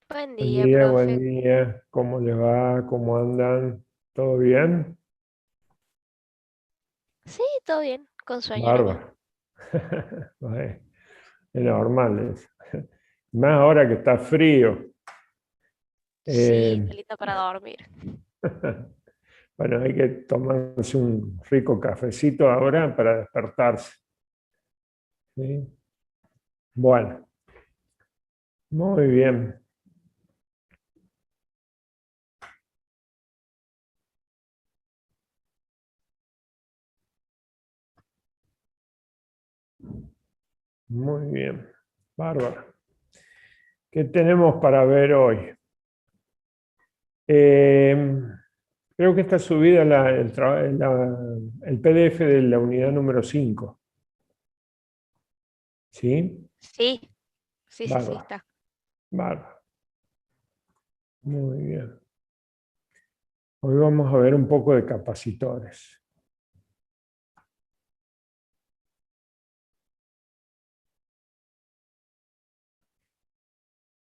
Buen día, buen Profe. día. ¿Cómo les va? ¿Cómo andan? ¿Todo bien? Sí, todo bien, con sueño nomás. Bárbaro. Bueno, es normal eso. Más ahora que está frío. Sí, Eh, está lista para dormir. bueno, hay que tomarse un rico cafecito ahora para despertarse. ¿Sí? Bueno, muy bien. Muy bien. Bárbaro. ¿Qué tenemos para ver hoy? Eh, Creo que está subida el PDF de la unidad número 5. ¿Sí? Sí, sí, Bárbaro, está. bárbaro. Muy bien. Hoy vamos a ver un poco de capacitores.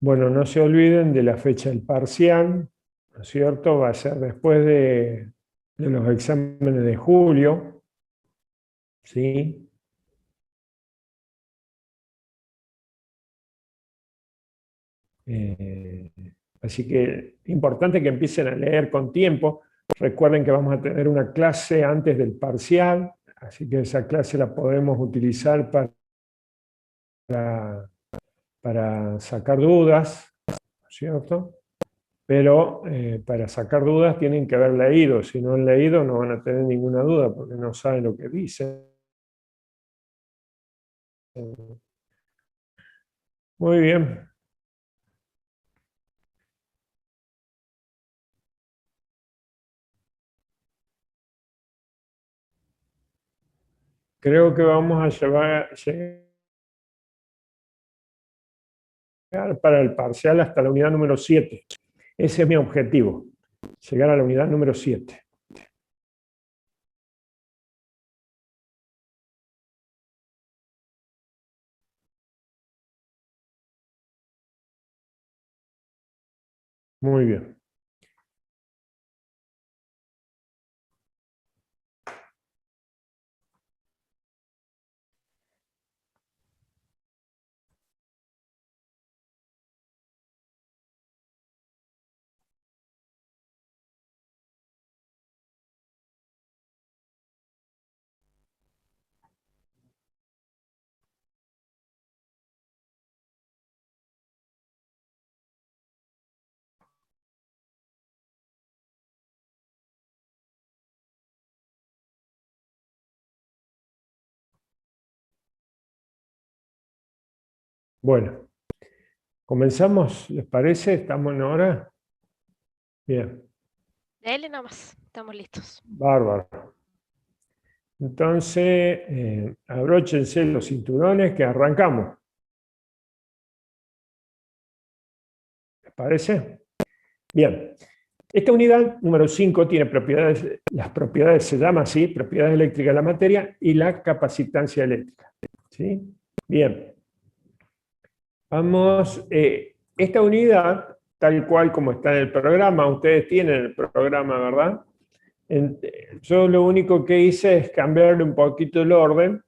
Bueno, no se olviden de la fecha del parcial, ¿no es cierto? Va a ser después de los exámenes de julio, ¿sí? Eh, Así que importante que empiecen a leer con tiempo. Recuerden que vamos a tener una clase antes del parcial, así que esa clase la podemos utilizar para sacar dudas, ¿no es cierto? Pero para sacar dudas tienen que haber leído. Si no han leído no van a tener ninguna duda porque no saben lo que dicen. Muy bien. Creo que vamos a llegar para el parcial hasta la unidad número 7. Ese es mi objetivo, llegar a la unidad número 7. Muy bien. Bueno, comenzamos, ¿les parece? ¿Estamos en hora? Bien, Dale nomás, estamos listos. bárbaro. Entonces, abróchense los cinturones que arrancamos. ¿Les parece? Bien. Esta unidad número 5 tiene propiedades, las propiedades se llama así, propiedades eléctricas de la materia y la capacitancia eléctrica. ¿Sí? Bien. Vamos, esta unidad, tal cual como está en el programa, ustedes tienen el programa, ¿verdad? Yo lo único que hice es cambiarle un poquito el orden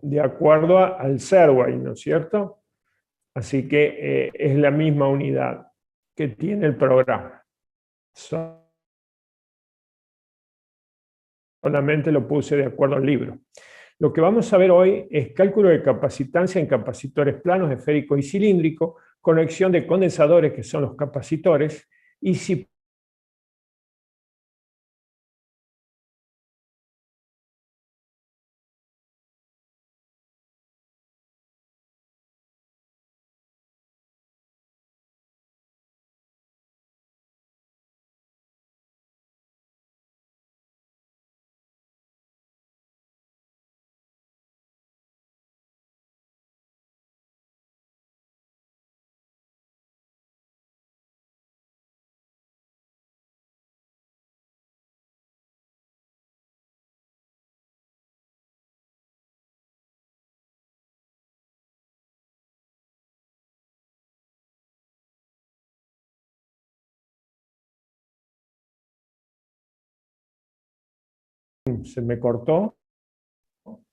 de acuerdo al Serway, ¿no es cierto? Así que es la misma unidad que tiene el programa. Solamente lo puse de acuerdo al libro. Lo que vamos a ver hoy es cálculo de capacitancia en capacitores planos, esféricos y cilíndricos, conexión de condensadores, que son los capacitores, y si se me cortó,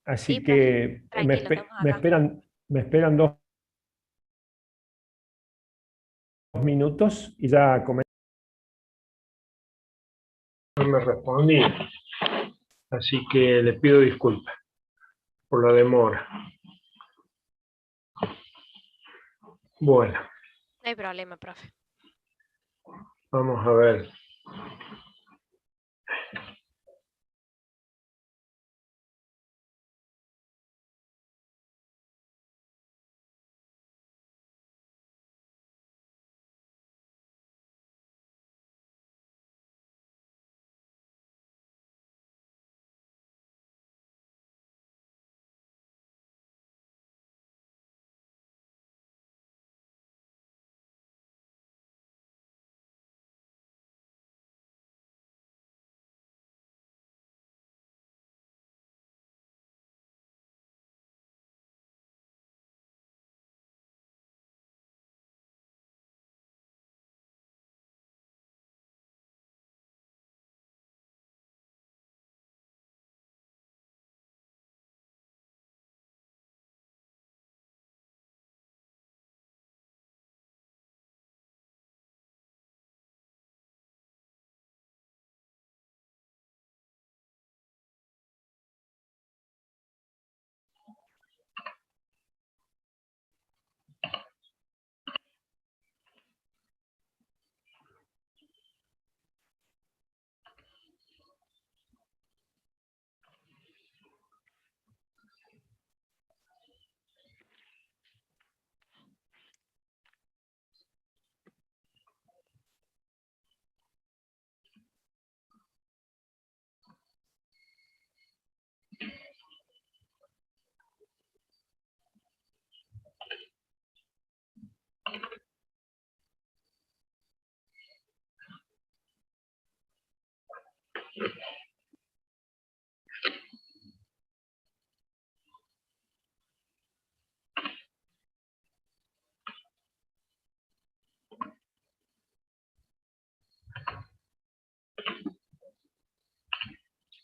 así Sí, profe. que Tranquilo, estamos me acá. esperan 2 minutos y ya comenzamos. No me respondí, así que le pido disculpas por la demora. Bueno, No hay problema, profe. vamos a ver.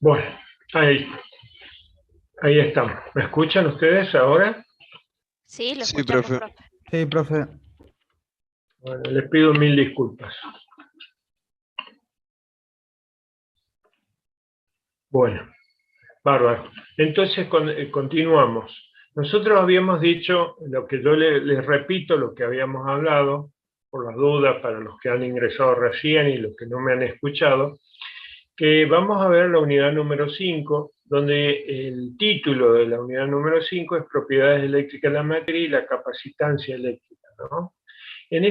Bueno, ahí estamos. ¿Me escuchan ustedes ahora? Sí, lo Sí, escuchamos, profe. profe. Sí, profe. Bueno, les pido 1000 disculpas. Bueno, bárbaro. Entonces continuamos. Nosotros habíamos dicho, lo que yo les repito, lo que habíamos hablado, por las dudas para los que han ingresado recién y los que no me han escuchado, que vamos a ver la unidad número 5, donde el título de la unidad número 5 es propiedades eléctricas de la materia y la capacitancia eléctrica, ¿no? En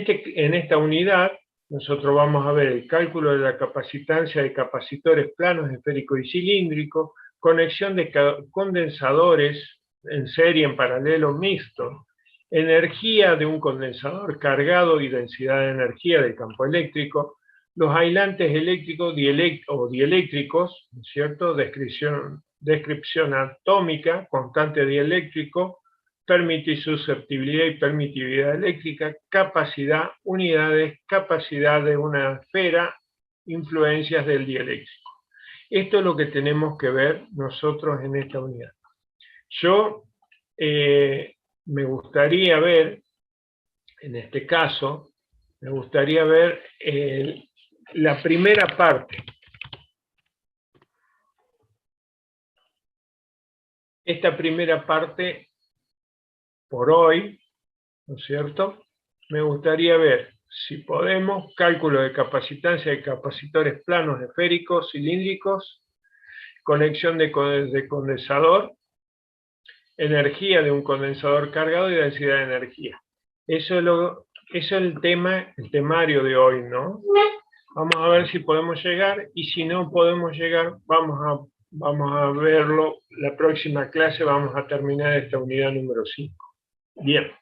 esta unidad nosotros vamos a ver el cálculo de la capacitancia de capacitores planos, esféricos y cilíndricos, conexión de condensadores en serie, en paralelo, mixto, energía de un condensador cargado y densidad de energía del campo eléctrico, los aislantes eléctricos o dieléctricos, ¿cierto? Descripción atómica, constante dieléctrico, susceptibilidad y permitividad eléctrica, capacidad, unidades, capacidad de una esfera, influencias del dieléctrico. Esto es lo que tenemos que ver nosotros en esta unidad. Yo me gustaría ver, en este caso, me gustaría ver la primera parte. Esta primera parte, por hoy, ¿no es cierto? Me gustaría ver, si podemos, cálculo de capacitancia de capacitores planos, esféricos, cilíndricos, conexión de condensador, energía de un condensador cargado y densidad de energía. Eso es el temario de hoy, ¿no? Vamos a ver si podemos llegar, y si no podemos llegar, vamos a verlo. La próxima clase vamos a terminar esta unidad número 5. Bien.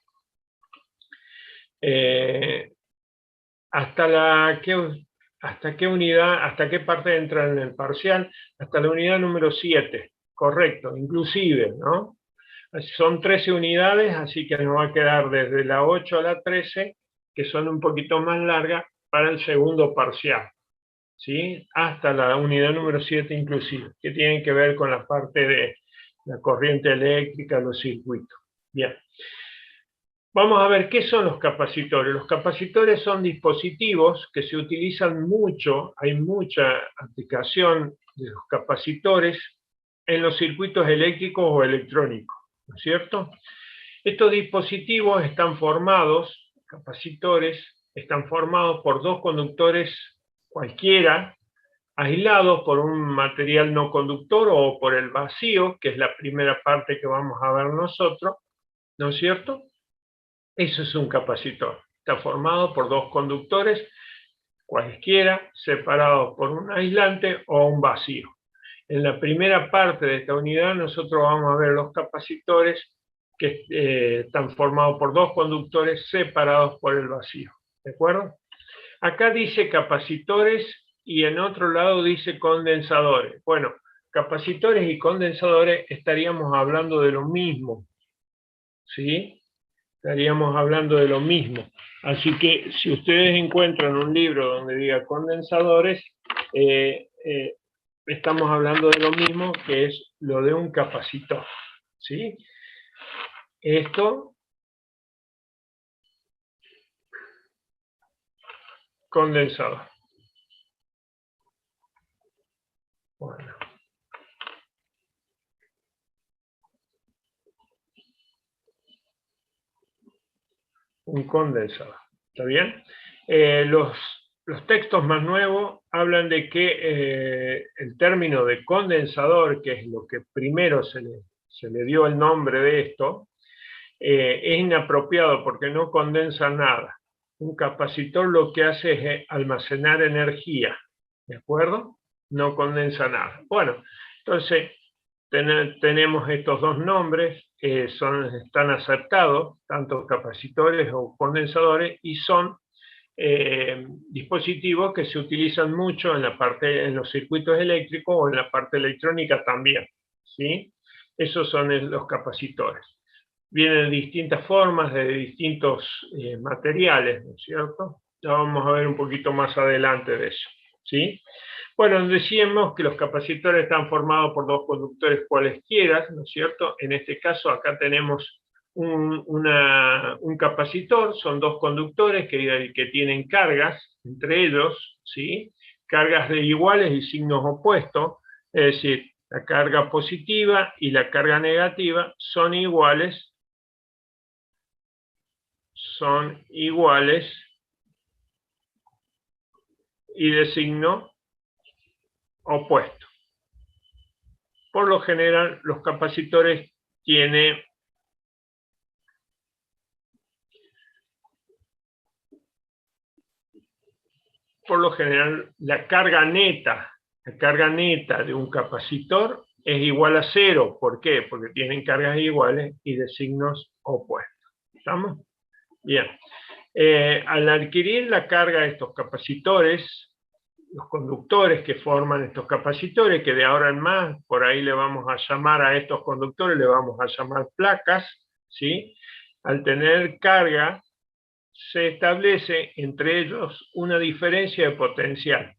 ¿Hasta qué unidad, hasta qué parte entra en el parcial? Hasta la unidad número 7, correcto, inclusive, ¿no? Son 13 unidades, así que nos va a quedar desde la 8 a la 13, que son un poquito más largas, para el segundo parcial. ¿sí? Hasta la unidad número 7 inclusive, que tienen que ver con la parte de la corriente eléctrica, los circuitos. Bien. Vamos a ver qué son los capacitores. Los capacitores son dispositivos que se utilizan mucho, hay mucha aplicación de los capacitores en los circuitos eléctricos o electrónicos, ¿no es cierto? Estos dispositivos están formados, capacitores, están formados por dos conductores cualquiera, aislados por un material no conductor o por el vacío, que es la primera parte que vamos a ver nosotros, ¿no es cierto? Eso es un capacitor. Está formado por dos conductores, cualquiera, separados por un aislante o un vacío. En la primera parte de esta unidad nosotros vamos a ver los capacitores que están formados por dos conductores separados por el vacío. ¿De acuerdo? Acá dice capacitores y en otro lado dice condensadores. Bueno, capacitores y condensadores estaríamos hablando de lo mismo, ¿sí? Estaríamos hablando de lo mismo. Así que si ustedes encuentran un libro donde diga condensadores, estamos hablando de lo mismo, que es lo de un capacitor, ¿sí? Esto, condensador. Bueno. Un condensador. ¿Está bien? Los textos más nuevos hablan de que el término de condensador, que es lo que primero se le dio el nombre de esto, es inapropiado porque no condensa nada. Un capacitor lo que hace es almacenar energía, ¿de acuerdo? No condensa nada. Bueno, entonces tenemos estos dos nombres, están aceptados, tanto capacitores o condensadores, y son dispositivos que se utilizan mucho en los circuitos eléctricos o en la parte electrónica también, ¿sí? Esos son los capacitores. Vienen de distintas formas, de distintos materiales, ¿no es cierto? Ya vamos a ver un poquito más adelante de eso, ¿sí? Bueno, decíamos que los capacitores están formados por dos conductores cualesquiera, ¿no es cierto? En este caso acá tenemos un capacitor, son dos conductores que tienen cargas entre ellos, ¿sí? Cargas de iguales y signos opuestos, es decir, la carga positiva y la carga negativa son iguales y de signo opuesto. Por lo general, los capacitores tienen la carga neta de un capacitor es igual a cero. ¿Por qué? Porque tienen cargas iguales y de signos opuestos. ¿Estamos? Bien. Al adquirir la carga de estos capacitores, los conductores que forman estos capacitores, que de ahora en más, por ahí le vamos a llamar a estos conductores, le vamos a llamar placas, ¿sí? Al tener carga, se establece entre ellos una diferencia de potencial.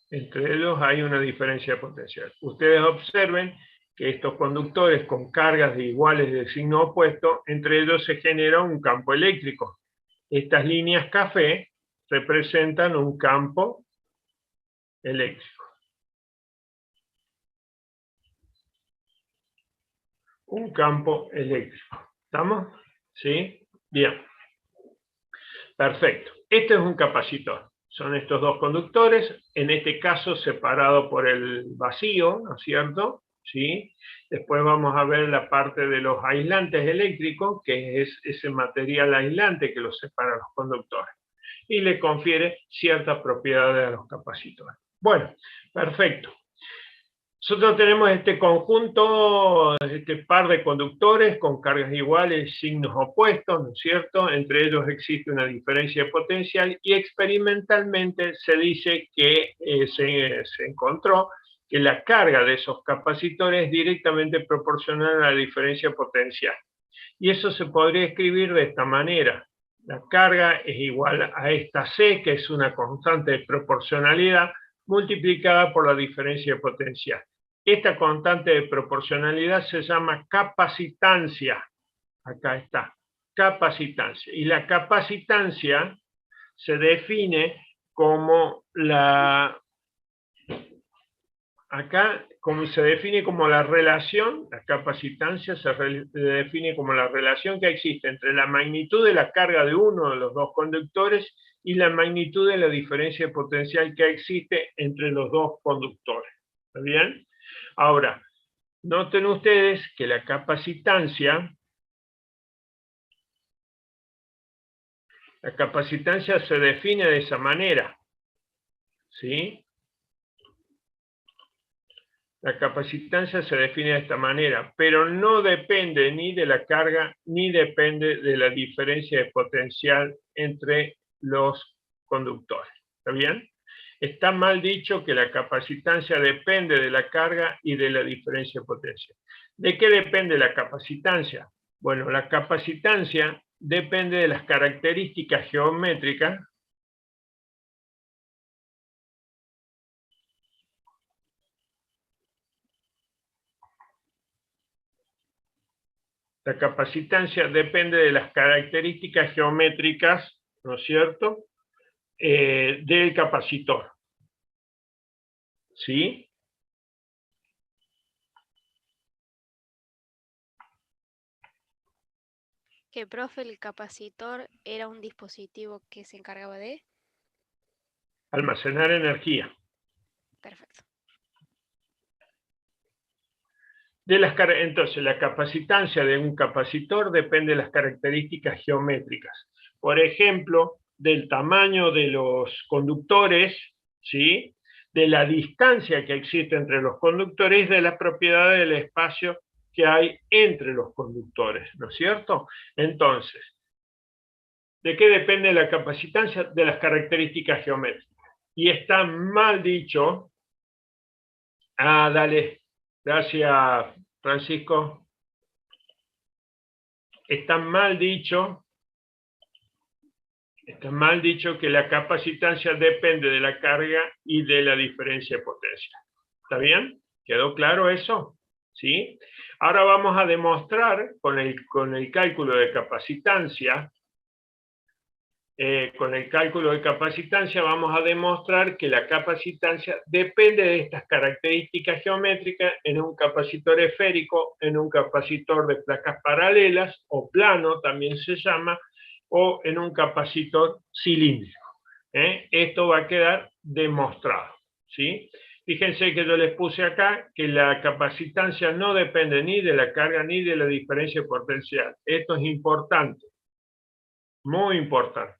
Entre ellos hay una diferencia de potencial. Ustedes observen que estos conductores con cargas de iguales de signo opuesto, entre ellos se genera un campo eléctrico. Estas líneas café representan un campo eléctrico. Un campo eléctrico. ¿Estamos? ¿Sí? Bien. Perfecto. Este es un capacitor. Son estos dos conductores, en este caso separado por el vacío, ¿no es cierto? ¿Sí? Después vamos a ver la parte de los aislantes eléctricos, que es ese material aislante que los separa a los conductores. Y le confiere ciertas propiedades a los capacitores. Bueno, perfecto. Nosotros tenemos este conjunto, este par de conductores con cargas iguales, signos opuestos, ¿no es cierto? Entre ellos existe una diferencia de potencial y experimentalmente se dice que se encontró que la carga de esos capacitores es directamente proporcional a la diferencia potencial. Y eso se podría escribir de esta manera. La carga es igual a esta C, que es una constante de proporcionalidad, multiplicada por la diferencia de potencial. Esta constante de proporcionalidad se llama capacitancia. Acá está, capacitancia. Y la capacitancia se define como se define como la relación, la capacitancia se define como la relación que existe entre la magnitud de la carga de uno de los dos conductores y la magnitud de la diferencia de potencial que existe entre los dos conductores. ¿Está bien? Ahora, noten ustedes que la capacitancia se define de esa manera, ¿sí? La capacitancia se define de esta manera, pero no depende ni de la carga ni depende de la diferencia de potencial entre los conductores. ¿Está bien? Está mal dicho que la capacitancia depende de la carga y de la diferencia de potencial. ¿De qué depende la capacitancia? Bueno, la capacitancia depende de las características geométricas . La capacitancia depende de las características geométricas, ¿no es cierto?, del capacitor. ¿Sí? Que, profe, el capacitor era un dispositivo que se encargaba de... Almacenar energía. Perfecto. Entonces, la capacitancia de un capacitor depende de las características geométricas. Por ejemplo, del tamaño de los conductores, ¿sí?, de la distancia que existe entre los conductores y de las propiedades del espacio que hay entre los conductores, ¿no es cierto? Entonces, ¿de qué depende la capacitancia? De las características geométricas. Y está mal dicho. Dale. Gracias, Francisco. Está mal dicho que la capacitancia depende de la carga y de la diferencia de potencia. ¿Está bien? ¿Quedó claro eso? ¿Sí? Ahora vamos a demostrar con el cálculo de capacitancia. Con el cálculo de capacitancia vamos a demostrar que la capacitancia depende de estas características geométricas en un capacitor esférico, en un capacitor de placas paralelas o plano también se llama, o en un capacitor cilíndrico. Esto va a quedar demostrado, ¿sí? Fíjense que yo les puse acá que la capacitancia no depende ni de la carga ni de la diferencia de potencial. Esto es importante, muy importante.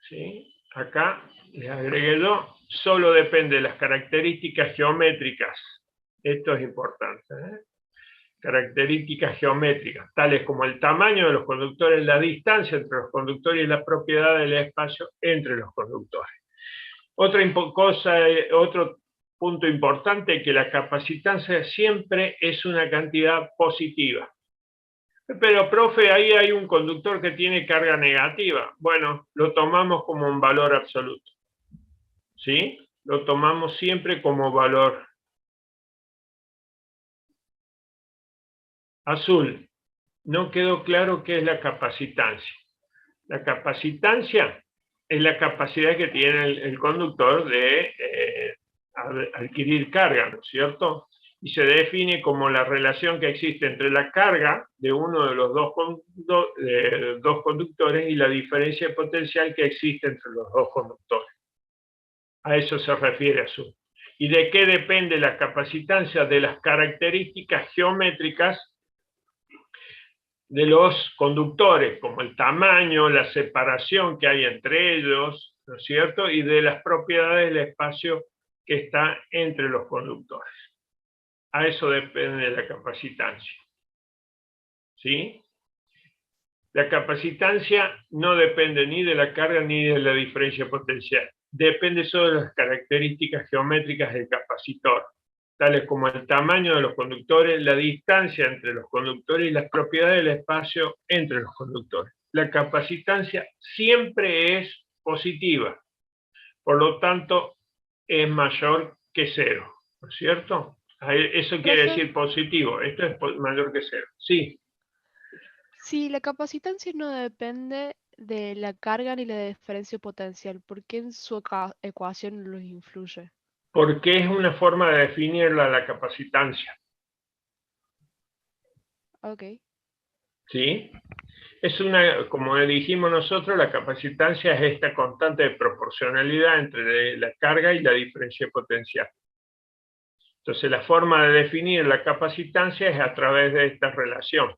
¿Sí? Acá les agregué yo, solo depende de las características geométricas. Esto es importante. Características geométricas, tales como el tamaño de los conductores, la distancia entre los conductores y la propiedad del espacio entre los conductores. Otro punto importante es que la capacitancia siempre es una cantidad positiva. Pero, profe, ahí hay un conductor que tiene carga negativa. Bueno, lo tomamos como un valor absoluto. ¿Sí? Lo tomamos siempre como valor. Azul. No quedó claro qué es la capacitancia. La capacitancia es la capacidad que tiene el conductor de adquirir carga, ¿no es cierto? Y se define como la relación que existe entre la carga de uno de los dos conductores y la diferencia de potencial que existe entre los dos conductores. A eso se refiere Azul. ¿Y de qué depende la capacitancia? De las características geométricas de los conductores, como el tamaño, la separación que hay entre ellos, ¿no es cierto? Y de las propiedades del espacio que está entre los conductores. A eso depende de la capacitancia. ¿Sí? La capacitancia no depende ni de la carga ni de la diferencia potencial. Depende solo de las características geométricas del capacitor, tales como el tamaño de los conductores, la distancia entre los conductores y las propiedades del espacio entre los conductores. la capacitancia siempre es positiva. Por lo tanto, es mayor que 0, ¿no es cierto? Eso quiere Profe, decir positivo. Esto es mayor que 0. Sí, Sí, la capacitancia no depende de la carga ni la diferencia potencial, porque en su ecuación los influye. porque es una forma de definir la capacitancia. Ok. ¿Sí? Es como dijimos nosotros, la capacitancia es esta constante de proporcionalidad entre la carga y la diferencia potencial. Entonces, la forma de definir la capacitancia es a través de esta relación.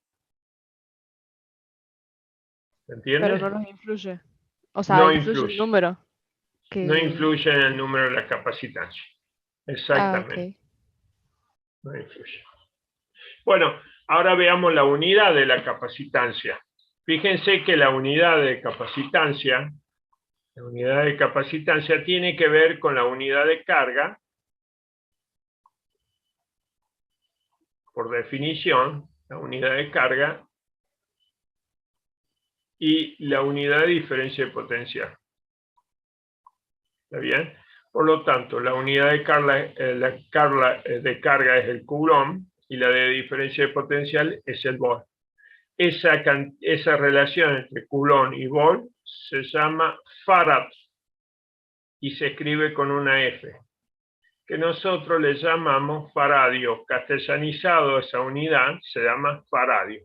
¿Se entiende? Pero no nos influye. O sea, No influye el influye. número. No Que... influye en el número de la capacitancia. Ah, Exactamente. ok. No influye. Bueno, ahora veamos la unidad de la capacitancia. Fíjense que la unidad de capacitancia tiene que ver con la unidad de carga, por definición, la unidad de carga, y la unidad de diferencia de potencial. ¿Está bien? Por lo tanto, la unidad de carga es el coulomb y la de diferencia de potencial es el volt. Esa relación entre coulomb y volt se llama farad y se escribe con una F, que nosotros le llamamos faradio. Castellanizado esa unidad se llama faradio.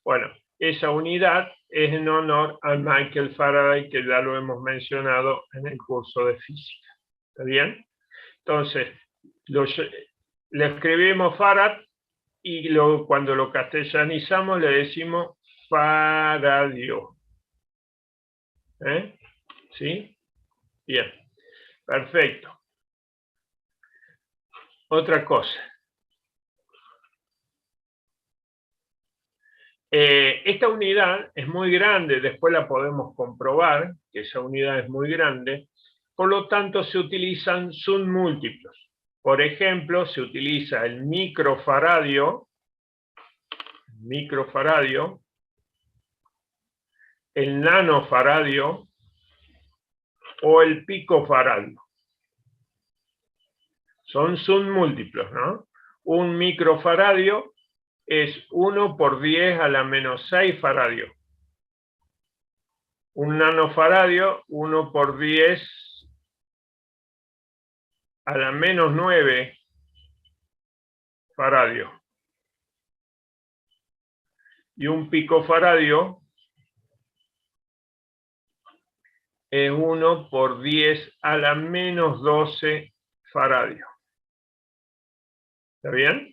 Bueno, esa unidad es en honor a Michael Faraday, que ya lo hemos mencionado en el curso de física. ¿Está bien? Entonces, le escribimos Farad y cuando lo castellanizamos le decimos faradio. ¿Sí? Bien, perfecto. Otra cosa. Esta unidad es muy grande, después la podemos comprobar, que esa unidad es muy grande, por lo tanto se utilizan submúltiplos. Por ejemplo, se utiliza el microfaradio, el nanofaradio o el picofaradio. Son submúltiplos, ¿no? Un microfaradio es 1 por 10 a la menos 6 faradio. Un nanofaradio, 1 por 10 a la menos 9 faradio. Y un picofaradio es 1 por 10 a la menos 12 faradio. ¿Está bien?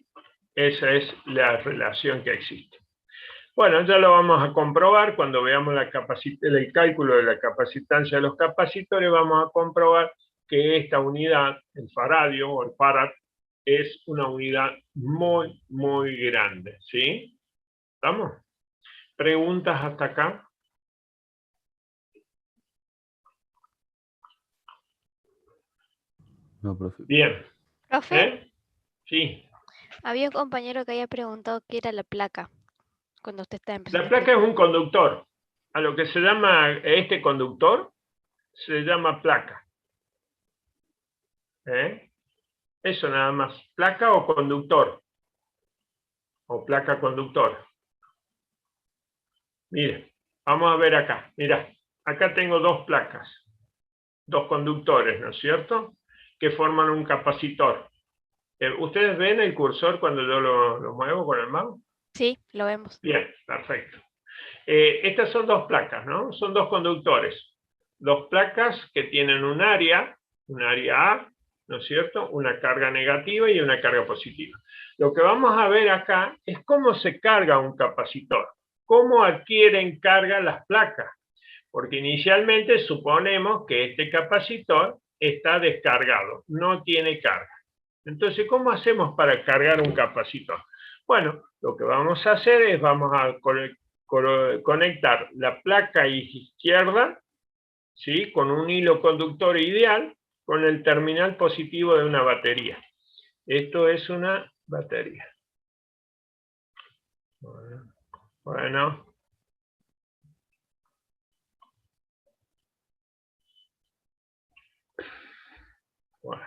Esa es la relación que existe. Bueno, ya lo vamos a comprobar cuando veamos el cálculo de la capacitancia de los capacitores. Vamos a comprobar que esta unidad, el faradio o el farad, es una unidad muy, muy grande. ¿Sí? ¿Estamos? ¿Preguntas hasta acá? No, profe. Bien. profe, Sí. había un compañero que había preguntado qué era la placa cuando usted está empezando La a placa es explicar. un conductor. A lo que se llama este conductor, se llama placa. Eso nada más. Placa o conductor. O placa conductora. Mire, vamos a ver acá. Mira, acá tengo dos placas. Dos conductores, ¿no es cierto? Que forman un capacitor. ¿Ustedes ven el cursor cuando yo lo muevo con el mouse? Sí, lo vemos. Bien, perfecto. Estas son dos placas, ¿no? Son dos conductores. Dos placas que tienen un área A, ¿no es cierto? Una carga negativa y una carga positiva. Lo que vamos a ver acá es cómo se carga un capacitor, cómo adquieren carga las placas, porque inicialmente suponemos que este capacitor está descargado, no tiene carga. Entonces, ¿cómo hacemos para cargar un capacitor? Bueno, lo que vamos a hacer es vamos a conectar la placa izquierda, ¿sí?, con un hilo conductor ideal con el terminal positivo de una batería. Esto es una batería. Bueno. Bueno.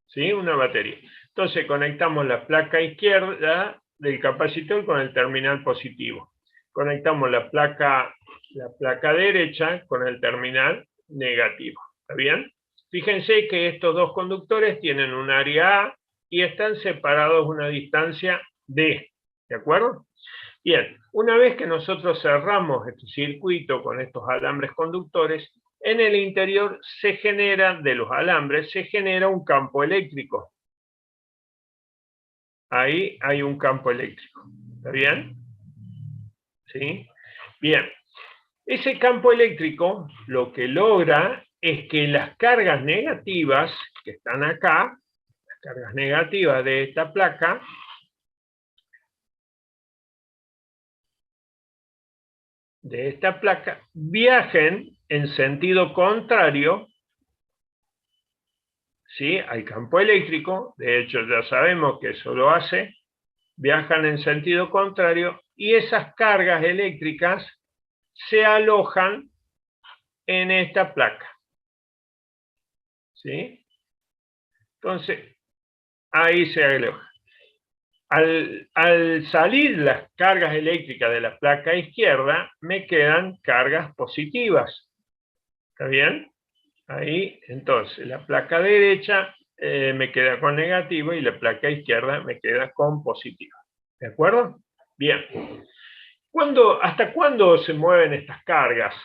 ¿Sí? Una batería. Entonces conectamos la placa izquierda del capacitor con el terminal positivo. Conectamos la placa derecha con el terminal negativo. ¿Está bien? Fíjense que estos dos conductores tienen un área A y están separados una distancia D. ¿De acuerdo? Bien, una vez que nosotros cerramos este circuito con estos alambres conductores, en el interior se genera, de los alambres, se genera un campo eléctrico. Ahí hay un campo eléctrico. ¿Está bien? ¿Sí? Bien. Ese campo eléctrico lo que logra es que las cargas negativas que están acá, las cargas negativas de esta placa, viajen en sentido contrario, ¿sí?, al campo eléctrico. De hecho, ya sabemos que eso lo hace. Viajan en sentido contrario y esas cargas eléctricas se alojan en esta placa. ¿Sí? Entonces, ahí se aloja. Al salir las cargas eléctricas de la placa izquierda, me quedan cargas positivas. ¿Está bien? Ahí, entonces, la placa derecha me queda con negativo y la placa izquierda me queda con positivo. ¿De acuerdo? Bien. ¿Hasta cuándo se mueven estas cargas?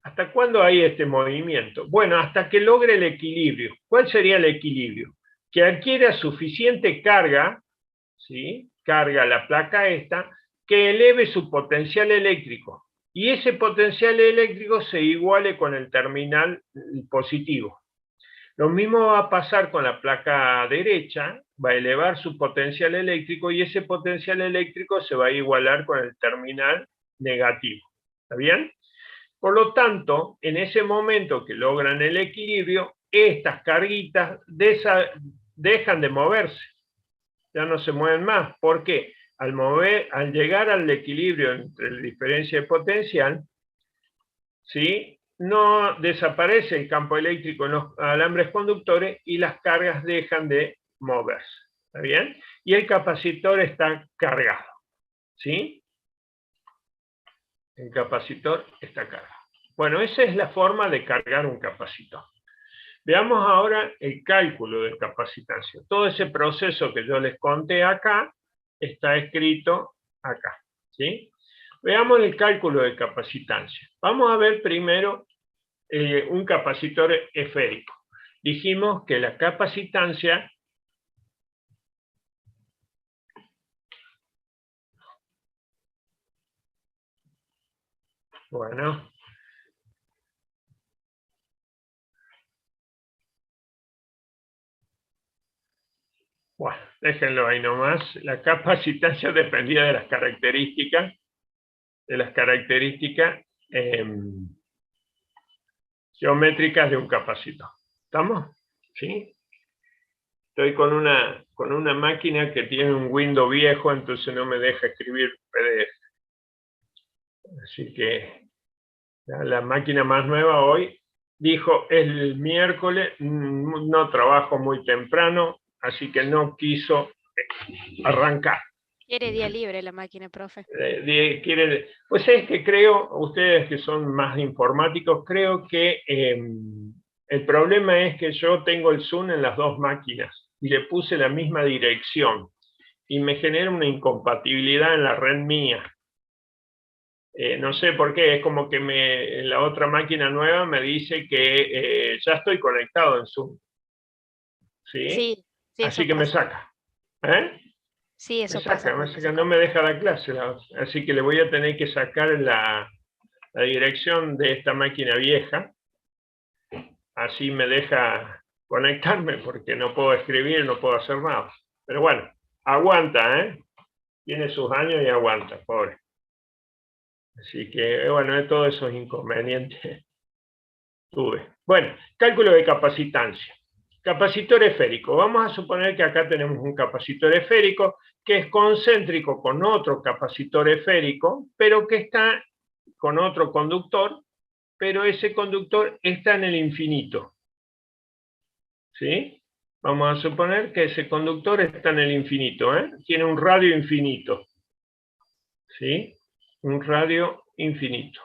¿Hasta cuándo hay este movimiento? Bueno, hasta que logre el equilibrio. ¿Cuál sería el equilibrio? Que adquiera suficiente carga, ¿sí?, carga la placa esta, que eleve su potencial eléctrico. Y ese potencial eléctrico se iguale con el terminal positivo. Lo mismo va a pasar con la placa derecha, va a elevar su potencial eléctrico y ese potencial eléctrico se va a igualar con el terminal negativo. ¿Está bien? Por lo tanto, en ese momento que logran el equilibrio, estas carguitas dejan de moverse. Ya no se mueven más. ¿Por qué? Al llegar al equilibrio entre la diferencia de potencial, ¿sí?, no desaparece el campo eléctrico en los alambres conductores y las cargas dejan de moverse. ¿Está bien? Y el capacitor está cargado. ¿Sí? El capacitor está cargado. Bueno, esa es la forma de cargar un capacitor. Veamos ahora el cálculo de capacitancia. Todo ese proceso que yo les conté acá está escrito acá. ¿Sí? Veamos el cálculo de capacitancia. Vamos a ver primero un capacitor esférico. Dijimos que la capacitancia bueno, déjenlo ahí nomás. La capacitancia dependía de las características geométricas de un capacitor. ¿Estamos? ¿Sí? Estoy con una máquina que tiene un Windows viejo, entonces no me deja escribir PDF. Así que la máquina más nueva hoy dijo, el miércoles, no trabajo muy temprano, así que no quiso arrancar. Quiere día libre la máquina, profe. Pues es que creo, ustedes que son más informáticos, creo que el problema es que yo tengo el Zoom en las dos máquinas y le puse la misma dirección y me genera una incompatibilidad en la red mía. No sé por qué, es como que en la otra máquina nueva me dice que ya estoy conectado en Zoom. ¿Sí? Sí, así que pasa. Me saca. ¿Eh? Sí, eso pasa. No me deja la clase, así que le voy a tener que sacar la dirección de esta máquina vieja, así me deja conectarme, porque no puedo escribir, no puedo hacer nada. Pero bueno, aguanta, ¿eh? Tiene sus años y aguanta, pobre. Así que, bueno, todos esos inconvenientes tuve. Bueno, cálculo de capacitancia. Capacitor esférico. Vamos a suponer que acá tenemos un capacitor esférico que es concéntrico con otro capacitor esférico, pero que está con otro conductor, pero ese conductor está en el infinito. ¿Sí? Vamos a suponer que ese conductor está en el infinito, ¿eh? Tiene un radio infinito. ¿Sí? Un radio infinito.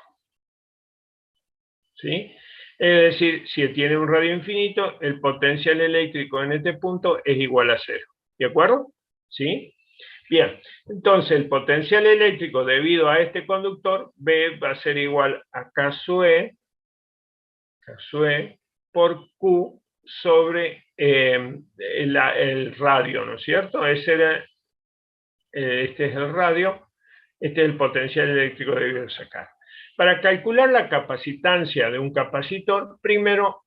¿Sí? Es decir, si tiene un radio infinito, el potencial eléctrico en este punto es igual a 0. ¿De acuerdo? ¿Sí? Bien, entonces el potencial eléctrico debido a este conductor, B va a ser igual a K sub E por Q sobre el radio, ¿no es cierto? Este es el radio, este es el potencial eléctrico debido a sacar. Para calcular la capacitancia de un capacitor, primero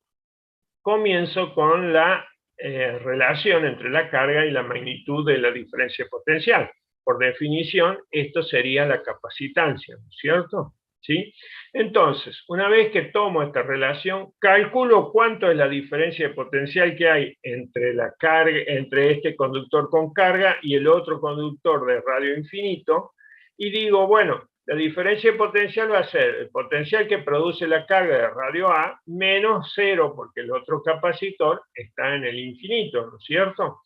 comienzo con la relación entre la carga y la magnitud de la diferencia potencial. Por definición, esto sería la capacitancia, ¿no es cierto? ¿Sí? Entonces, una vez que tomo esta relación, calculo cuánto es la diferencia de potencial que hay entre la carga, entre este conductor con carga y el otro conductor de radio infinito, y digo, bueno, la diferencia de potencial va a ser el potencial que produce la carga de radio A menos 0, porque el otro capacitor está en el infinito, ¿no es cierto?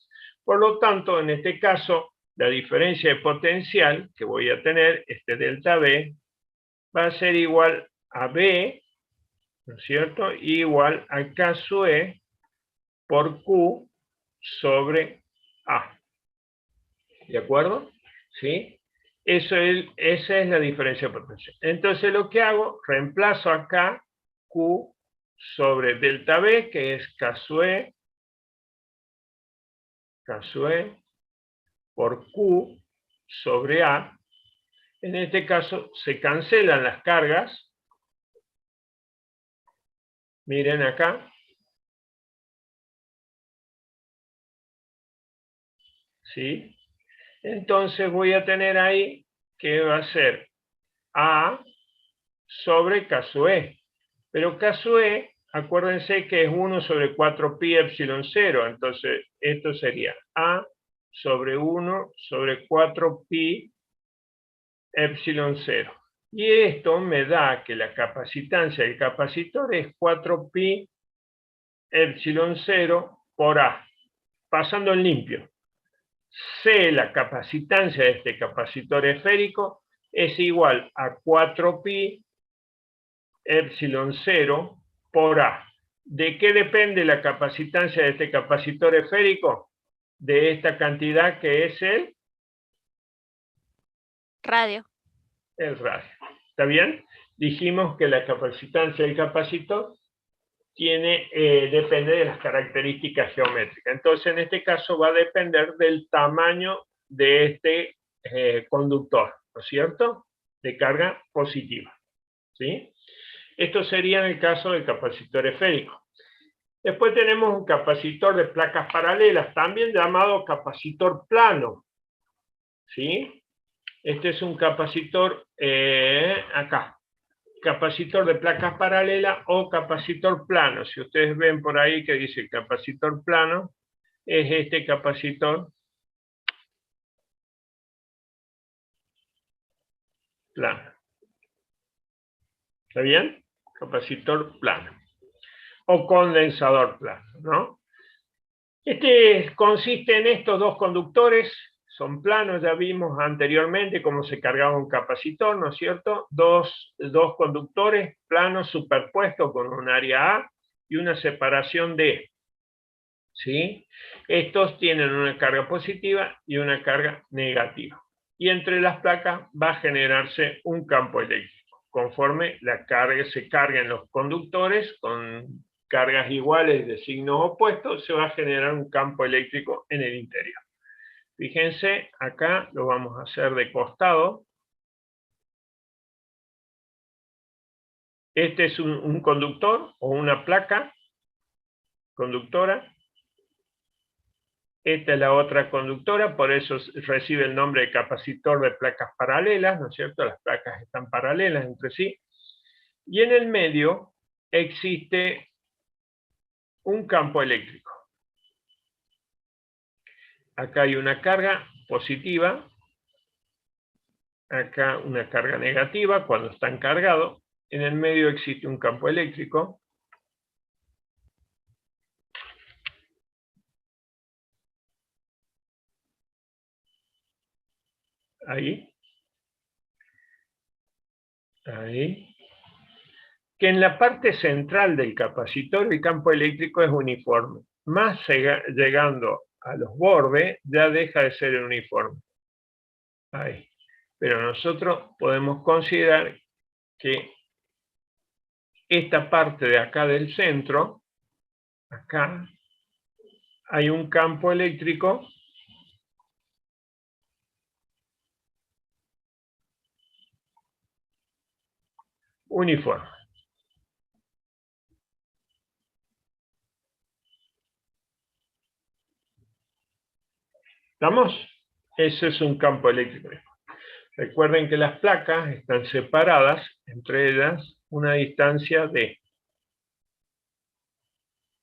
Por lo tanto, en este caso, la diferencia de potencial que voy a tener, este delta B, va a ser igual a B, ¿no es cierto? Igual a K sub E por Q sobre A. ¿De acuerdo? ¿Sí? Esa es la diferencia de potencial. Entonces lo que hago, reemplazo acá Q sobre delta B, que es K sub E por Q sobre A. En este caso se cancelan las cargas. Miren acá. ¿Sí? Entonces voy a tener ahí que va a ser A sobre K sub E. Pero K sub E, acuérdense que es 1 sobre 4 pi epsilon 0. Entonces esto sería A sobre 1 sobre 4 pi epsilon 0. Y esto me da que la capacitancia del capacitor es 4 pi epsilon 0 por A, pasando en limpio. C, la capacitancia de este capacitor esférico, es igual a 4 pi epsilon 0 por A. ¿De qué depende la capacitancia de este capacitor esférico? De esta cantidad que es el Radio. radio. ¿Está bien? Dijimos que la capacitancia del capacitor depende de las características geométricas. Entonces, en este caso va a depender del tamaño de este conductor, ¿no es cierto? De carga positiva. ¿Sí? Esto sería en el caso del capacitor esférico. Después tenemos un capacitor de placas paralelas, también llamado capacitor plano. ¿Sí? Este es un capacitor acá. Capacitor de placas paralelas o capacitor plano. Si ustedes ven por ahí que dice capacitor plano, es este capacitor plano. ¿Está bien? Capacitor plano. O condensador plano, ¿no? Este consiste en estos dos conductores, son planos, ya vimos anteriormente cómo se cargaba un capacitor, ¿no es cierto? Dos conductores planos superpuestos con un área A y una separación D. ¿Sí? Estos tienen una carga positiva y una carga negativa. Y entre las placas va a generarse un campo eléctrico. Conforme la carga se carguen los conductores con cargas iguales de signos opuestos, se va a generar un campo eléctrico en el interior. Fíjense, acá lo vamos a hacer de costado. Este es un conductor o una placa conductora. Esta es la otra conductora, por eso recibe el nombre de capacitor de placas paralelas, ¿no es cierto? Las placas están paralelas entre sí. Y en el medio existe un campo eléctrico. Acá hay una carga positiva acá una carga negativa cuando están cargados. En el medio existe un campo eléctrico. Ahí. Ahí. Que en la parte central del capacitor el campo eléctrico es uniforme. Más llegando a los bordes ya deja de ser uniforme. Ahí. Pero nosotros podemos considerar que esta parte de acá del centro, acá, hay un campo eléctrico uniforme. ¿Estamos? Ese es un campo eléctrico. Recuerden que las placas están separadas, entre ellas, una distancia de...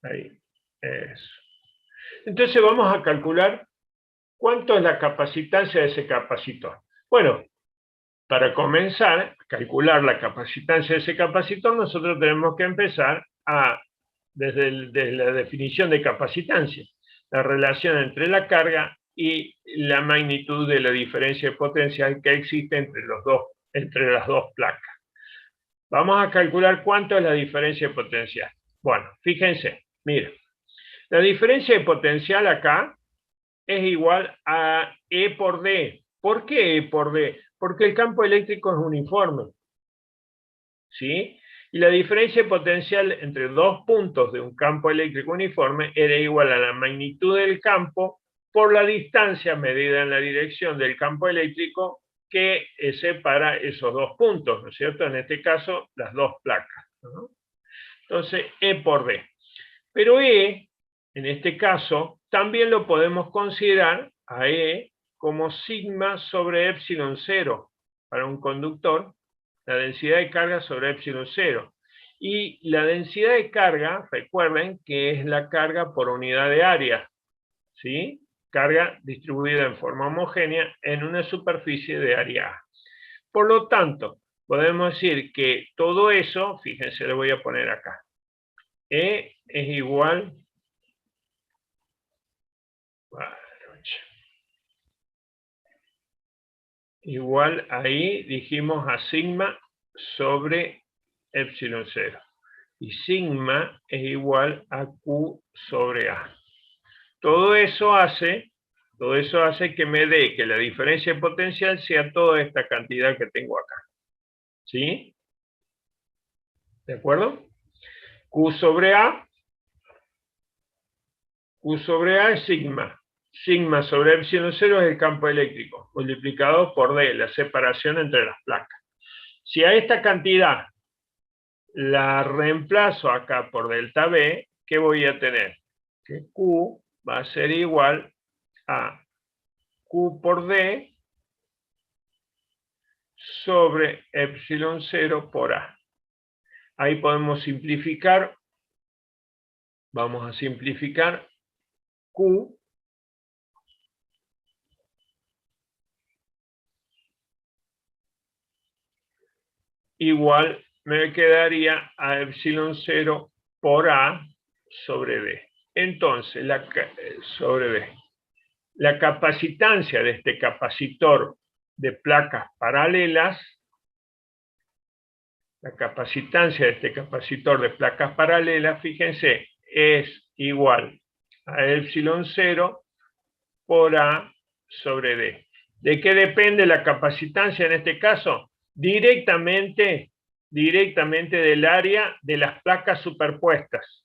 Ahí. Eso. Entonces vamos a calcular cuánto es la capacitancia de ese capacitor. Bueno, para comenzar a calcular la capacitancia de ese capacitor, nosotros tenemos que empezar desde la definición de capacitancia, la relación entre la carga y la magnitud de la diferencia de potencial que existe entre las dos placas. Vamos a calcular cuánto es la diferencia de potencial. Bueno, fíjense, miren, la diferencia de potencial acá es igual a E por D. ¿Por qué E por D? Porque el campo eléctrico es uniforme. ¿Sí? Y la diferencia de potencial entre dos puntos de un campo eléctrico uniforme era igual a la magnitud del campo por la distancia medida en la dirección del campo eléctrico que separa esos dos puntos, ¿no es cierto? En este caso, las dos placas, ¿no? Entonces, E por D. Pero E, en este caso, también lo podemos considerar a E como sigma sobre epsilon 0 para un conductor, la densidad de carga sobre epsilon 0. Y la densidad de carga, recuerden que es la carga por unidad de área, ¿sí? Carga distribuida en forma homogénea en una superficie de área A. Por lo tanto, podemos decir que todo eso, fíjense, lo voy a poner acá. E es igual ahí dijimos a sigma sobre epsilon 0. Y sigma es igual a Q sobre A. Todo eso hace que me dé que la diferencia de potencial sea toda esta cantidad que tengo acá. ¿Sí? ¿De acuerdo? Q sobre A es sigma. Sigma sobre epsilon 0 es el campo eléctrico, multiplicado por D, la separación entre las placas. Si a esta cantidad la reemplazo acá por delta B, ¿qué voy a tener? Que Q va a ser igual a Q por D sobre epsilon 0 por A. Ahí podemos simplificar. Vamos a simplificar Q igual me quedaría a epsilon 0 por A sobre D. Entonces, sobre D. La capacitancia de este capacitor de placas paralelas, fíjense, es igual a epsilon 0 por A sobre D. ¿De qué depende la capacitancia en este caso? Directamente del área de las placas superpuestas,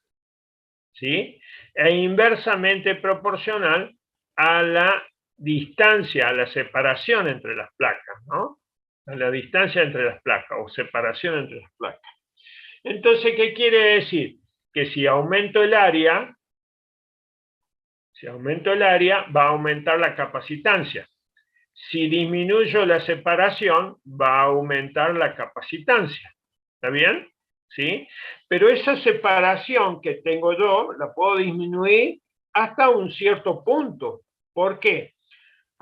¿sí? E inversamente proporcional a la distancia, a la separación entre las placas, ¿no? A la distancia entre las placas o separación entre las placas. Entonces, ¿qué quiere decir? Que si aumento el área, va a aumentar la capacitancia. Si disminuyo la separación, va a aumentar la capacitancia. ¿Está bien? ¿Sí? Pero esa separación que tengo yo, la puedo disminuir hasta un cierto punto. ¿Por qué?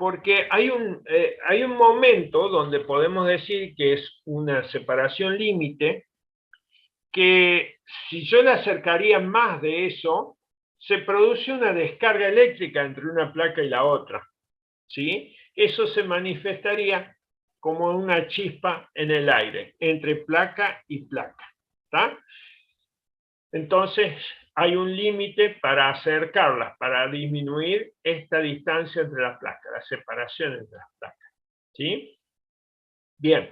porque hay un momento donde podemos decir que es una separación límite, que si yo le acercaría más de eso, se produce una descarga eléctrica entre una placa y la otra, ¿sí? Eso se manifestaría como una chispa en el aire, entre placa y placa, ¿está? Entonces, hay un límite para acercarlas, para disminuir esta distancia entre las placas, la separación entre las placas, ¿sí? Bien,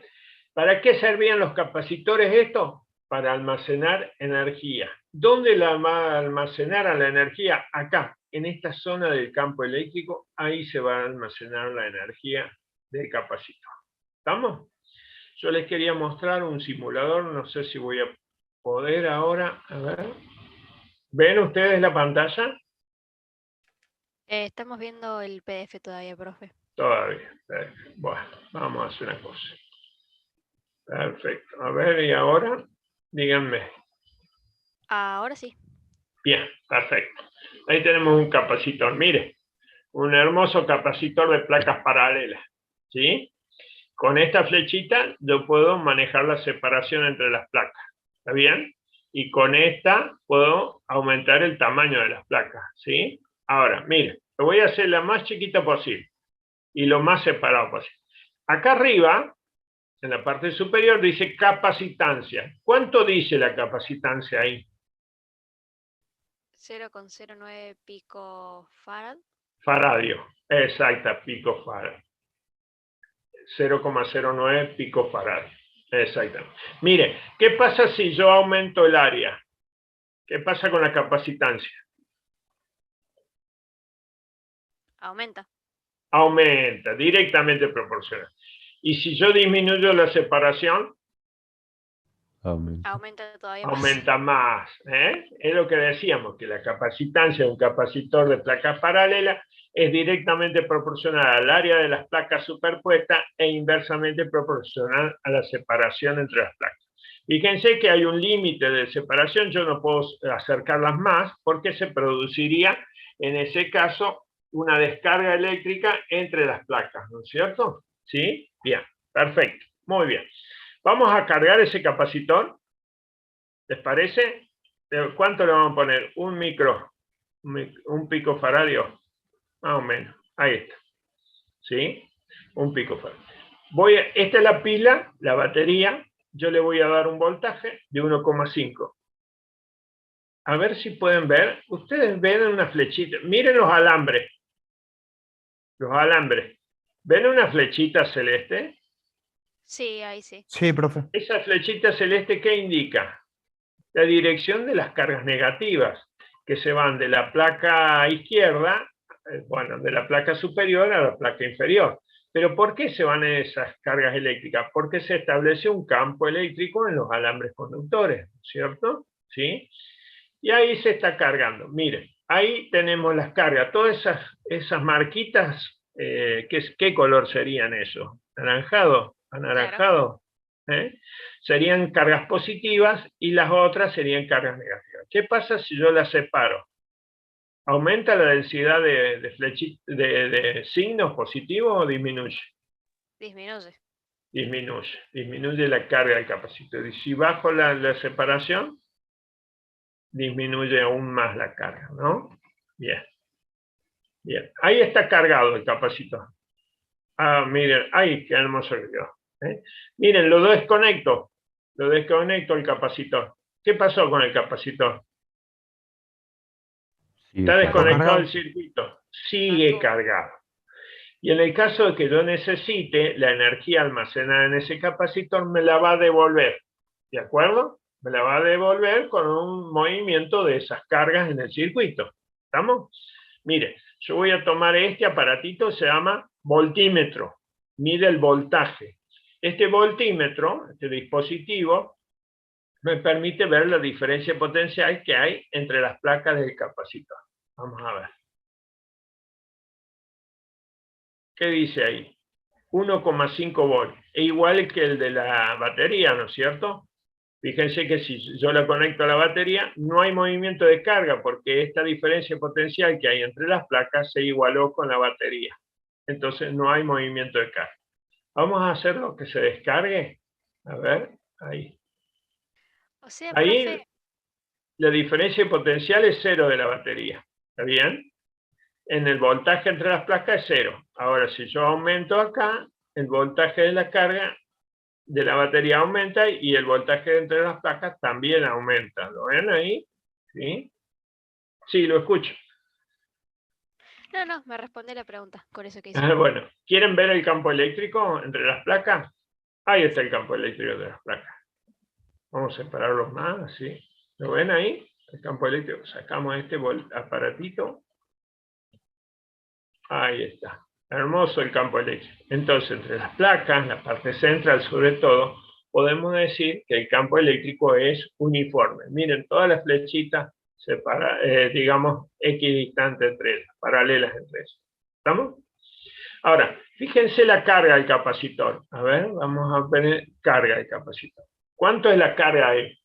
¿para qué servían los capacitores esto? Para almacenar energía. ¿Dónde la almacenar la energía? Acá, en esta zona del campo eléctrico, ahí se va a almacenar la energía del capacitor. ¿Estamos? Yo les quería mostrar un simulador, no sé si voy a poder ahora, a ver. ¿Ven ustedes la pantalla? Estamos viendo el PDF todavía, profe. Todavía. Bueno, vamos a hacer una cosa. Perfecto. A ver, ¿y ahora? Díganme. Ahora sí. Bien, perfecto. Ahí tenemos un capacitor. Mire, un hermoso capacitor de placas paralelas. ¿Sí? Con esta flechita yo puedo manejar la separación entre las placas. ¿Está bien? Y con esta puedo aumentar el tamaño de las placas. ¿Sí? Ahora, mire, lo voy a hacer la más chiquita posible y lo más separado posible. Acá arriba, en la parte superior, dice capacitancia. ¿Cuánto dice la capacitancia ahí? 0,09 picofarad. Faradio, exacta, picofarad. 0,09 picofaradio. Exactamente. Mire, ¿qué pasa si yo aumento el área? ¿Qué pasa con la capacitancia? Aumenta. Aumenta, directamente proporcional. Y si yo disminuyo la separación, Aumenta todavía más. aumenta más. Es lo que decíamos, que la capacitancia de un capacitor de placas paralelas es directamente proporcional al área de las placas superpuestas e inversamente proporcional a la separación entre las placas. Fíjense que hay un límite de separación, yo no puedo acercarlas más porque se produciría en ese caso una descarga eléctrica entre las placas, ¿no es cierto? ¿Sí? Bien, perfecto, muy bien. Vamos a cargar ese capacitor. ¿Les parece? ¿Cuánto le vamos a poner? Un picofaradio, más o menos. Ahí está. ¿Sí? Un picofaradio. Esta es la pila, la batería. Yo le voy a dar un voltaje de 1,5. A ver si pueden ver. Ustedes ven una flechita. Miren los alambres. Los alambres. ¿Ven una flechita celeste? Sí, ahí sí. Sí, profe. Esa flechita celeste, ¿qué indica? La dirección de las cargas negativas, que se van de la placa izquierda, de la placa superior a la placa inferior. ¿Pero por qué se van esas cargas eléctricas? Porque se establece un campo eléctrico en los alambres conductores, ¿cierto? ¿Sí? Y ahí se está cargando. Miren, ahí tenemos las cargas. Todas esas marquitas, ¿qué color serían eso? ¿Anaranjado? ¿Anaranjado? Serían cargas positivas y las otras serían cargas negativas. ¿Qué pasa si yo las separo? ¿Aumenta la densidad de signos positivos o disminuye? Disminuye. Disminuye la carga del capacitor. Y si bajo la separación, disminuye aún más la carga, ¿no? Bien. Bien. Ahí está cargado el capacitor. Ah, miren, ahí, qué hermoso que quedó. Miren, lo desconecto el capacitor. ¿Qué pasó con el capacitor? Está desconectado el circuito. Sigue cargado. Y en el caso de que yo necesite la energía almacenada en ese capacitor, me la va a devolver. ¿De acuerdo? Me la va a devolver con un movimiento de esas cargas en el circuito. ¿Estamos? Mire, yo voy a tomar este aparatito, se llama voltímetro. Mide el voltaje. Este voltímetro, este dispositivo, me permite ver la diferencia potencial que hay entre las placas del capacitor. Vamos a ver. ¿Qué dice ahí? 1,5 volts. Es igual que el de la batería, ¿no es cierto? Fíjense que si yo la conecto a la batería, no hay movimiento de carga porque esta diferencia potencial que hay entre las placas se igualó con la batería. entonces no hay movimiento de carga. Vamos a hacerlo que se descargue. A ver, ahí. O sea, Ahí profe, la diferencia de potencial es 0 de la batería. ¿Está bien? En el voltaje entre las placas es 0. Ahora, si yo aumento acá, el voltaje de la carga de la batería aumenta y el voltaje entre las placas también aumenta. ¿Lo ven ahí? ¿Sí? Sí, lo escucho. no, me responde la pregunta con eso que hizo. Bueno, ¿quieren ver el campo eléctrico entre las placas? Ahí está el campo eléctrico de las placas. Vamos a separarlos más, ¿sí? ¿Lo ven ahí? El campo eléctrico. Sacamos este aparatito. Ahí está. Hermoso el campo eléctrico. Entonces, entre las placas, la parte central sobre todo, podemos decir que el campo eléctrico es uniforme. Miren, todas las flechitas digamos, equidistantes entre ellas, paralelas entre ellas. ¿Estamos? Ahora, fíjense la carga del capacitor. A ver, vamos a poner carga del capacitor. ¿Cuánto es la carga ahí?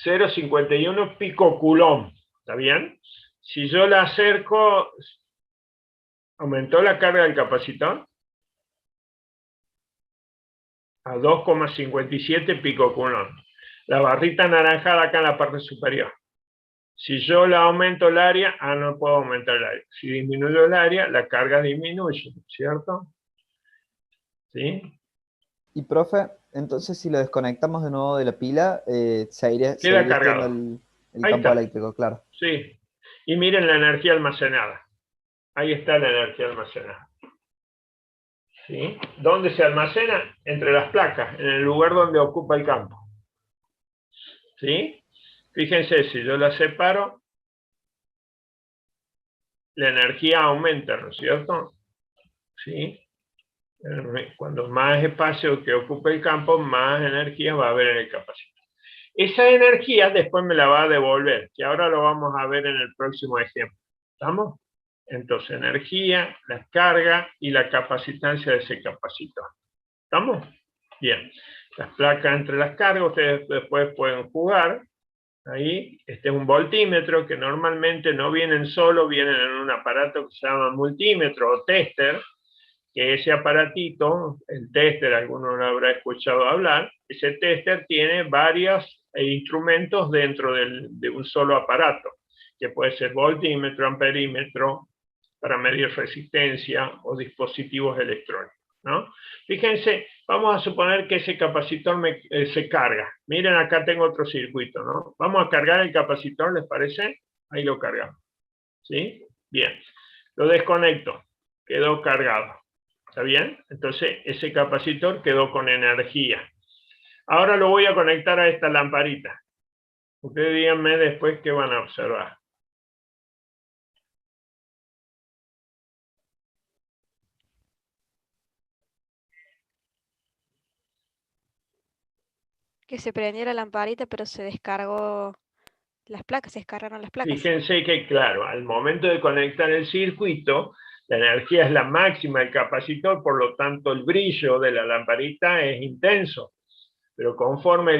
0,51 picocoulomb. ¿Está bien? Si yo la acerco, ¿aumentó la carga del capacitor? A 2,57 picocoulomb. La barrita anaranjada acá en la parte superior. Si yo la aumento el área, no puedo aumentar el área. Si disminuyo el área, la carga disminuye, ¿cierto? ¿Sí? Y profe, entonces si lo desconectamos de nuevo de la pila, seguiría Queda estando cargado. el Ahí campo está. eléctrico, claro. Sí. Y miren la energía almacenada. Ahí está la energía almacenada. ¿Sí? ¿Dónde se almacena? Entre las placas, en el lugar donde ocupa el campo. ¿Sí? Fíjense, si yo la separo, la energía aumenta, ¿no es cierto? ¿Sí? Cuando más espacio que ocupe el campo, más energía va a haber en el capacitor. Esa energía después me la va a devolver, que ahora lo vamos a ver en el próximo ejemplo. ¿Estamos? Entonces, energía, la carga y la capacitancia de ese capacitor. ¿Estamos? Bien. Las placas entre las cargas, ustedes después pueden jugar. Ahí, este es un voltímetro que normalmente no vienen solo, vienen en un aparato que se llama multímetro o tester, que ese aparatito, el tester, alguno lo habrá escuchado hablar, ese tester tiene varios instrumentos dentro de un solo aparato, que puede ser voltímetro, amperímetro, para medir resistencia o dispositivos electrónicos, ¿no? Fíjense, vamos a suponer que ese capacitor se carga. Miren, acá tengo otro circuito, ¿no? Vamos a cargar el capacitor, ¿les parece? Ahí lo cargamos, ¿sí? Bien. Lo desconecto, quedó cargado. ¿Está bien? Entonces, ese capacitor quedó con energía. Ahora lo voy a conectar a esta lamparita. Ustedes díganme después qué van a observar. Que se prendió la lamparita, pero se descargó las placas, se descargaron las placas. Fíjense que, claro, al momento de conectar el circuito, la energía es la máxima del capacitor, por lo tanto el brillo de la lamparita es intenso. Pero conforme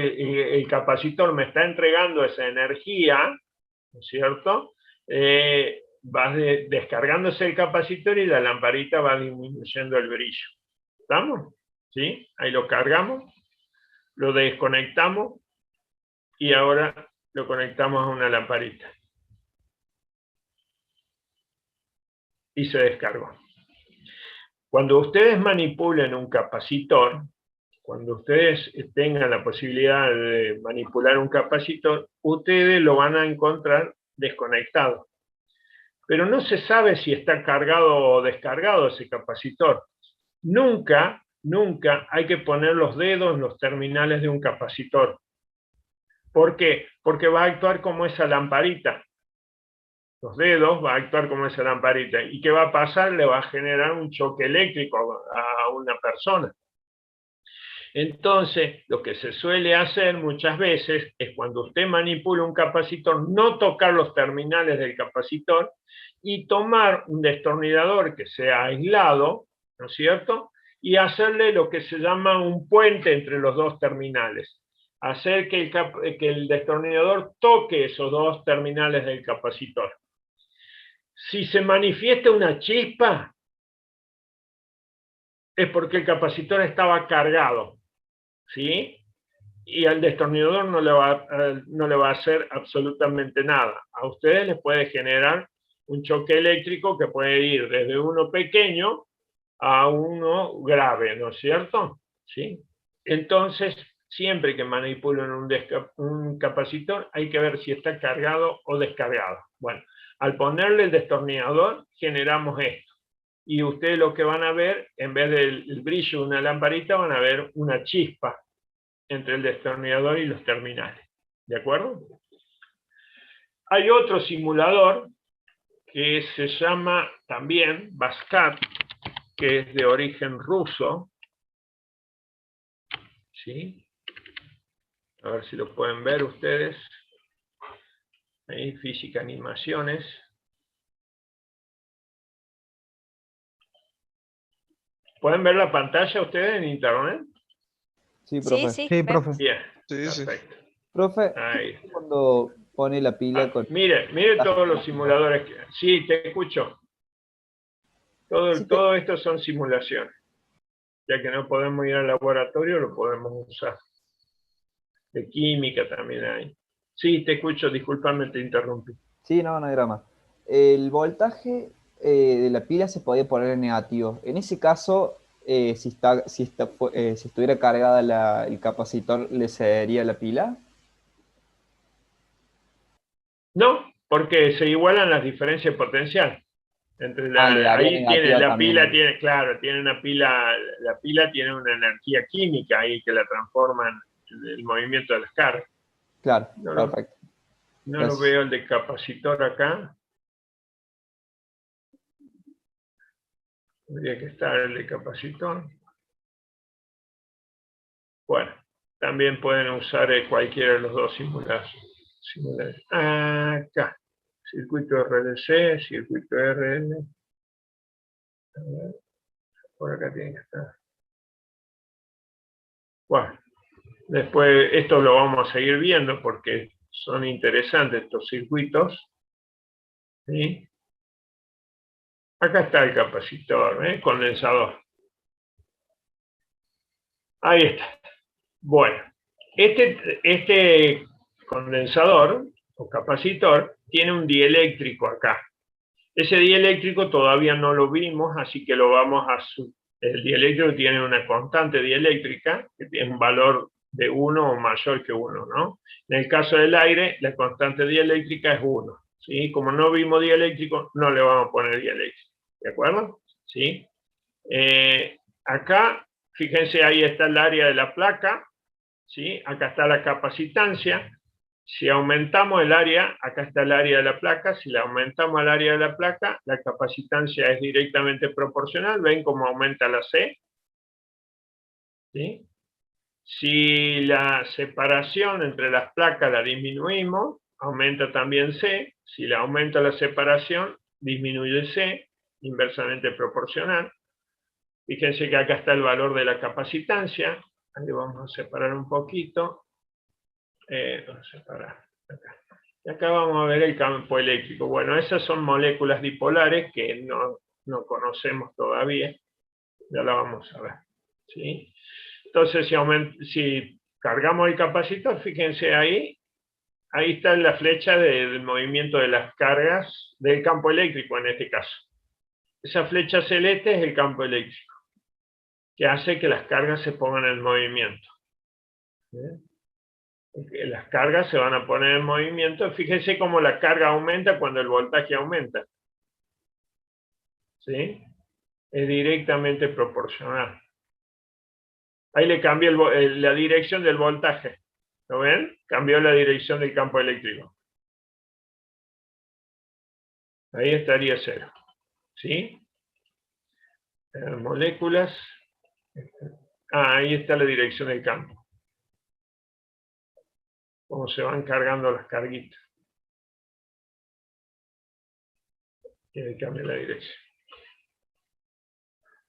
el capacitor me está entregando esa energía, ¿no es cierto? Va descargándose el capacitor y la lamparita va disminuyendo el brillo. ¿Estamos? ¿Sí? Ahí lo cargamos, lo desconectamos y ahora lo conectamos a una lamparita. Y se descargó. Cuando ustedes manipulen un capacitor, cuando ustedes tengan la posibilidad de manipular un capacitor, ustedes lo van a encontrar desconectado. Pero no se sabe si está cargado o descargado ese capacitor. Nunca hay que poner los dedos en los terminales de un capacitor. ¿Por qué? Porque va a actuar como esa lamparita. Los dedos va a actuar como esa lamparita. ¿Y qué va a pasar? Le va a generar un choque eléctrico a una persona. Entonces, lo que se suele hacer muchas veces es cuando usted manipula un capacitor, no tocar los terminales del capacitor y tomar un destornillador que sea aislado, ¿no es cierto? Y hacerle lo que se llama un puente entre los dos terminales. Hacer que el destornillador toque esos dos terminales del capacitor. Si se manifiesta una chispa, es porque el capacitor estaba cargado, ¿sí? Y al destornillador no le va a hacer absolutamente nada. A ustedes les puede generar un choque eléctrico que puede ir desde uno pequeño a uno grave, ¿no es cierto? ¿Sí? Entonces, siempre que manipulen un capacitor, hay que ver si está cargado o descargado. Bueno, al ponerle el destornillador, generamos esto. Y ustedes lo que van a ver, en vez del brillo de una lamparita, van a ver una chispa entre el destornillador y los terminales. ¿De acuerdo? Hay otro simulador que se llama también Baskat, que es de origen ruso. ¿Sí? A ver si lo pueden ver ustedes. Ahí, física, animaciones. ¿Pueden ver la pantalla ustedes en internet? Sí, profe. Sí, Sí, vemos. profe. Bien, Sí, sí. perfecto. Profe, Ahí. cuando pone la pila con... Mire todos los simuladores. Sí, te escucho. Sí, Todo esto son simulaciones. Ya que no podemos ir al laboratorio, lo podemos usar. De química también hay. Sí, te escucho, discúlpame, te interrumpí. Sí, no hay drama. El voltaje de la pila se podía poner en negativo. En ese caso, si estuviera cargada el capacitor, ¿le cedería la pila? No, porque se igualan las diferencias potenciales. Le daría Ahí tiene negativa la también. pila, tiene una pila, la pila tiene una energía química ahí que la transforma en el movimiento de las cargas. Claro, No perfecto. no lo Gracias. veo el de capacitor acá. Tendría que estar el de capacitor. Bueno, también pueden usar cualquiera de los dos simuladores. Acá, circuito RLC, circuito RL. A ver, por acá tiene que estar. Bueno, después esto lo vamos a seguir viendo porque son interesantes estos circuitos. ¿Sí? Acá está el capacitor, condensador. Ahí está. Bueno, este condensador o capacitor tiene un dieléctrico acá. Ese dieléctrico todavía no lo vimos, así que lo vamos a... El dieléctrico tiene una constante dieléctrica que tiene un valor de 1 o mayor que 1, ¿no? En el caso del aire, la constante dieléctrica es 1, ¿sí? Como no vimos dieléctrico, no le vamos a poner dieléctrico, ¿de acuerdo? ¿Sí? Acá, fíjense, ahí está el área de la placa, ¿sí? Acá está la capacitancia. Si aumentamos el área, acá está el área de la placa, si le aumentamos el área de la placa, la capacitancia es directamente proporcional. ¿Ven cómo aumenta la C? ¿Sí? Si la separación entre las placas la disminuimos, aumenta también C. Si le aumenta la separación, disminuye C, inversamente proporcional. Fíjense que acá está el valor de la capacitancia. Ahí vamos a separar un poquito. Vamos a separar acá. Y acá vamos a ver el campo eléctrico. Bueno, esas son moléculas dipolares que no conocemos todavía. Ya la vamos a ver. ¿Sí? Entonces, si cargamos el capacitor, fíjense ahí está la flecha del movimiento de las cargas del campo eléctrico en este caso. Esa flecha celeste es el campo eléctrico, que hace que las cargas se pongan en movimiento. ¿Sí? Las cargas se van a poner en movimiento. Fíjense cómo la carga aumenta cuando el voltaje aumenta. ¿Sí? Es directamente proporcional. Ahí le cambió la dirección del voltaje. ¿Lo ven? Cambió la dirección del campo eléctrico. Ahí estaría 0. ¿Sí? Moléculas. Ahí está la dirección del campo. Cómo se van cargando las carguitas. Y le cambia la dirección.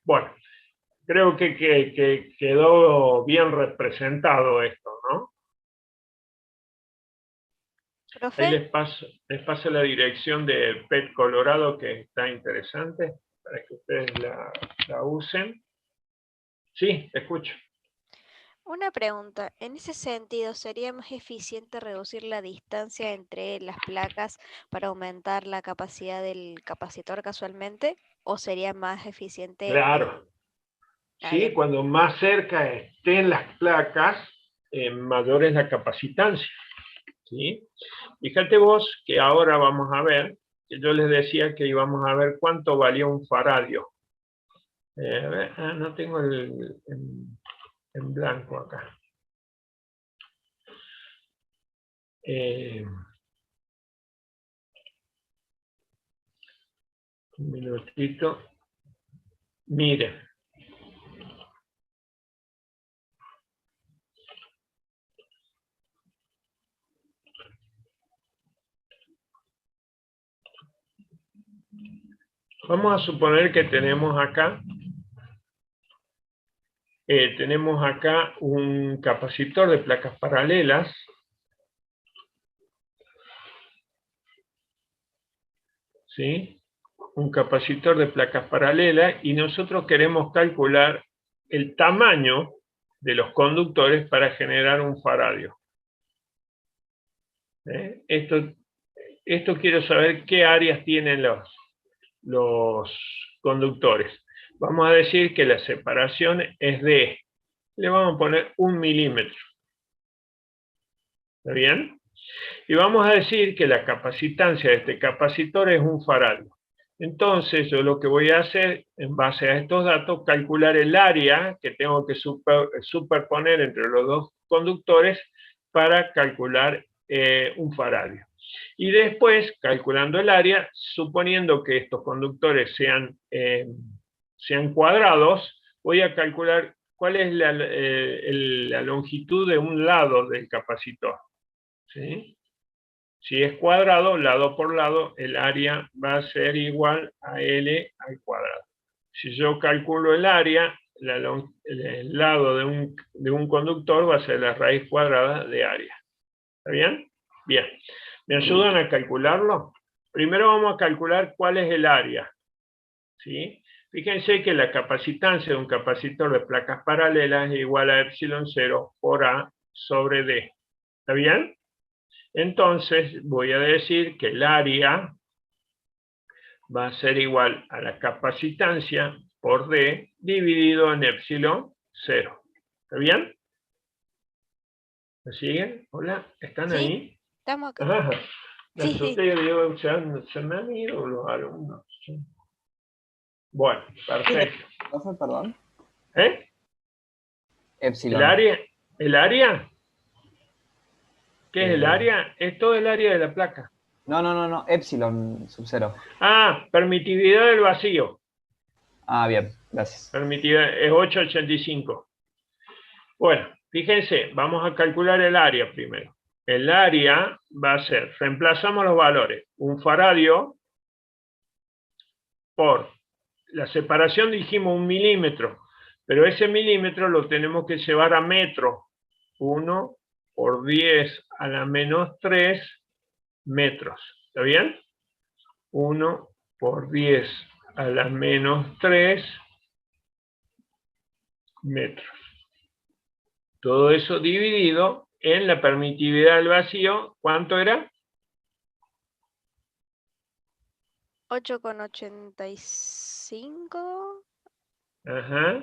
Bueno, creo que quedó bien representado esto, ¿no? Ahí Profe, les paso la dirección de PET Colorado, que está interesante, para que ustedes la usen. Sí, te escucho. una pregunta. En ese sentido, ¿sería más eficiente reducir la distancia entre las placas para aumentar la capacidad del capacitor casualmente? ¿O sería más eficiente? Claro. Ah, Sí, bien. cuando más cerca estén las placas, mayor es la capacitancia. ¿Sí? Fíjate vos que ahora vamos a ver, que yo les decía que íbamos a ver cuánto valía un faradio. A ver, no tengo en blanco acá. Un minutito. Miren. Vamos a suponer que tenemos acá un capacitor de placas paralelas. ¿Sí? Un capacitor de placas paralelas y nosotros queremos calcular el tamaño de los conductores para generar un faradio. Esto quiero saber qué áreas tienen los conductores. Vamos a decir que la separación es de, le vamos a poner 1 milímetro. ¿Está bien? Y vamos a decir que la capacitancia de este capacitor es un faradio. Entonces, yo lo que voy a hacer, en base a estos datos, calcular el área que tengo que superponer entre los dos conductores para calcular un faradio. Y después, calculando el área, suponiendo que estos conductores sean cuadrados, voy a calcular cuál es la longitud de un lado del capacitor. ¿Sí? Si es cuadrado, lado por lado, el área va a ser igual a L al cuadrado. Si yo calculo el área, el lado de un conductor va a ser la raíz cuadrada de área. ¿Está bien? Bien. ¿Me ayudan a calcularlo? Primero vamos a calcular cuál es el área. ¿Sí? Fíjense que la capacitancia de un capacitor de placas paralelas es igual a epsilon 0 por A sobre D. ¿Está bien? Entonces voy a decir que el área va a ser igual a la capacitancia por D dividido en epsilon 0. ¿Está bien? ¿Me siguen? Hola, ¿están ¿Sí? ahí? ¿Estamos acá? Ajá. Me Sí. asusté, digo, se me han ido los alumnos. Bueno, perfecto. ¿Profe, perdón? ¿El Epsilon. área? ¿El área? ¿Qué es el Eh, área? Es todo el área de la placa. No. Epsilon sub 0. Ah, permitividad del vacío. Ah, bien, gracias. Permitividad es 885. Bueno, fíjense, vamos a calcular el área primero. El área va a ser, reemplazamos los valores, un faradio por, la separación dijimos 1 milímetro, pero ese milímetro lo tenemos que llevar a metro. 1 por 10 a la menos 3 metros. ¿Está bien? 1 por 10 a la menos 3 metros. Todo eso dividido en la permitividad del vacío, ¿cuánto era? 8,85 Ajá.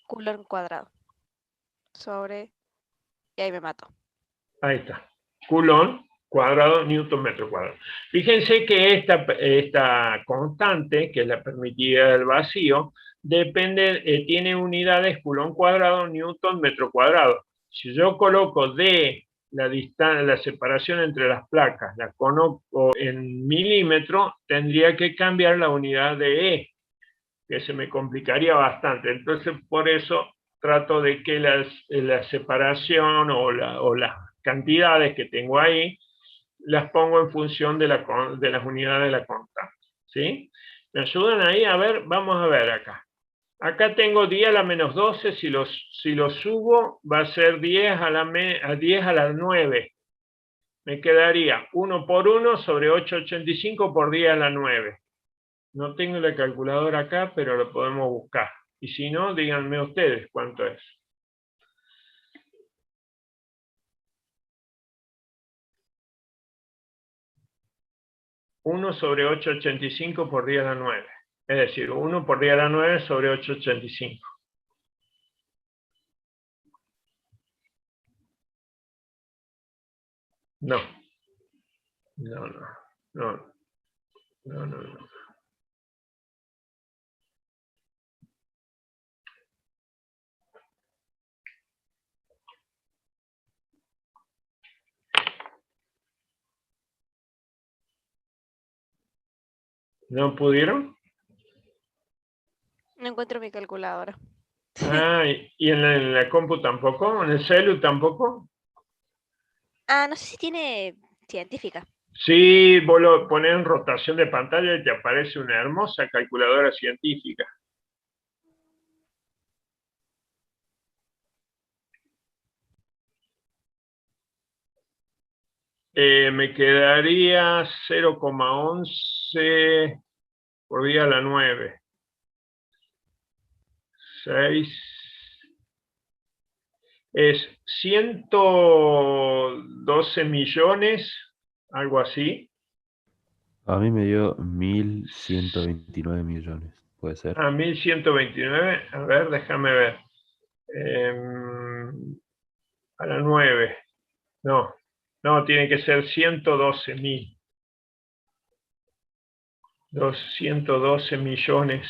Coulomb cuadrado. Sobre... Y ahí me mato. Ahí está. Coulomb cuadrado, Newton metro cuadrado. Fíjense que esta constante, que es la permitida del vacío, tiene unidades Coulomb cuadrado, Newton metro cuadrado. Si yo coloco D, la separación entre las placas, la coloco en milímetro, tendría que cambiar la unidad de E, que se me complicaría bastante. Entonces, por eso trato de que la separación o las cantidades que tengo ahí las pongo en función de las unidades de la constante. ¿Sí? ¿Me ayudan ahí? A ver, vamos a ver acá. Acá tengo 10 a la menos 12, si lo subo va a ser 10 a la 9. Me quedaría 1 por 1 sobre 8,85 por 10 a la 9. No tengo la calculadora acá, pero lo podemos buscar. Y si no, díganme ustedes cuánto es. Uno sobre 8,85 por 10 a la 9. Es decir, 1 por 10 a la 9 sobre 8,85. No. No. ¿No pudieron? No encuentro mi calculadora. Ah, ¿y en la compu tampoco? ¿En el celu tampoco? Ah, no sé si tiene científica. Sí, vos lo ponés en rotación de pantalla y te aparece una hermosa calculadora científica. Me quedaría 0,11 por 10 a la 9. 6. Es 112 millones, algo así. A mí me dio 1.129 millones, puede ser. A 1.129, a ver, déjame ver. A la 9. No, tiene que ser 112.000. 212 millones.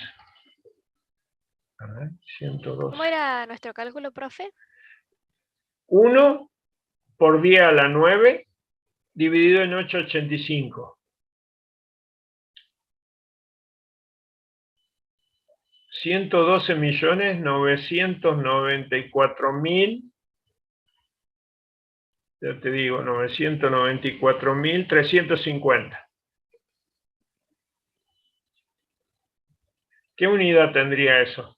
A ver, 112. ¿Cómo era nuestro cálculo, profe? 1 por 10 a la 9 dividido en 8,85. 112.994.000. Ya te digo, 994.350. ¿Qué unidad tendría eso?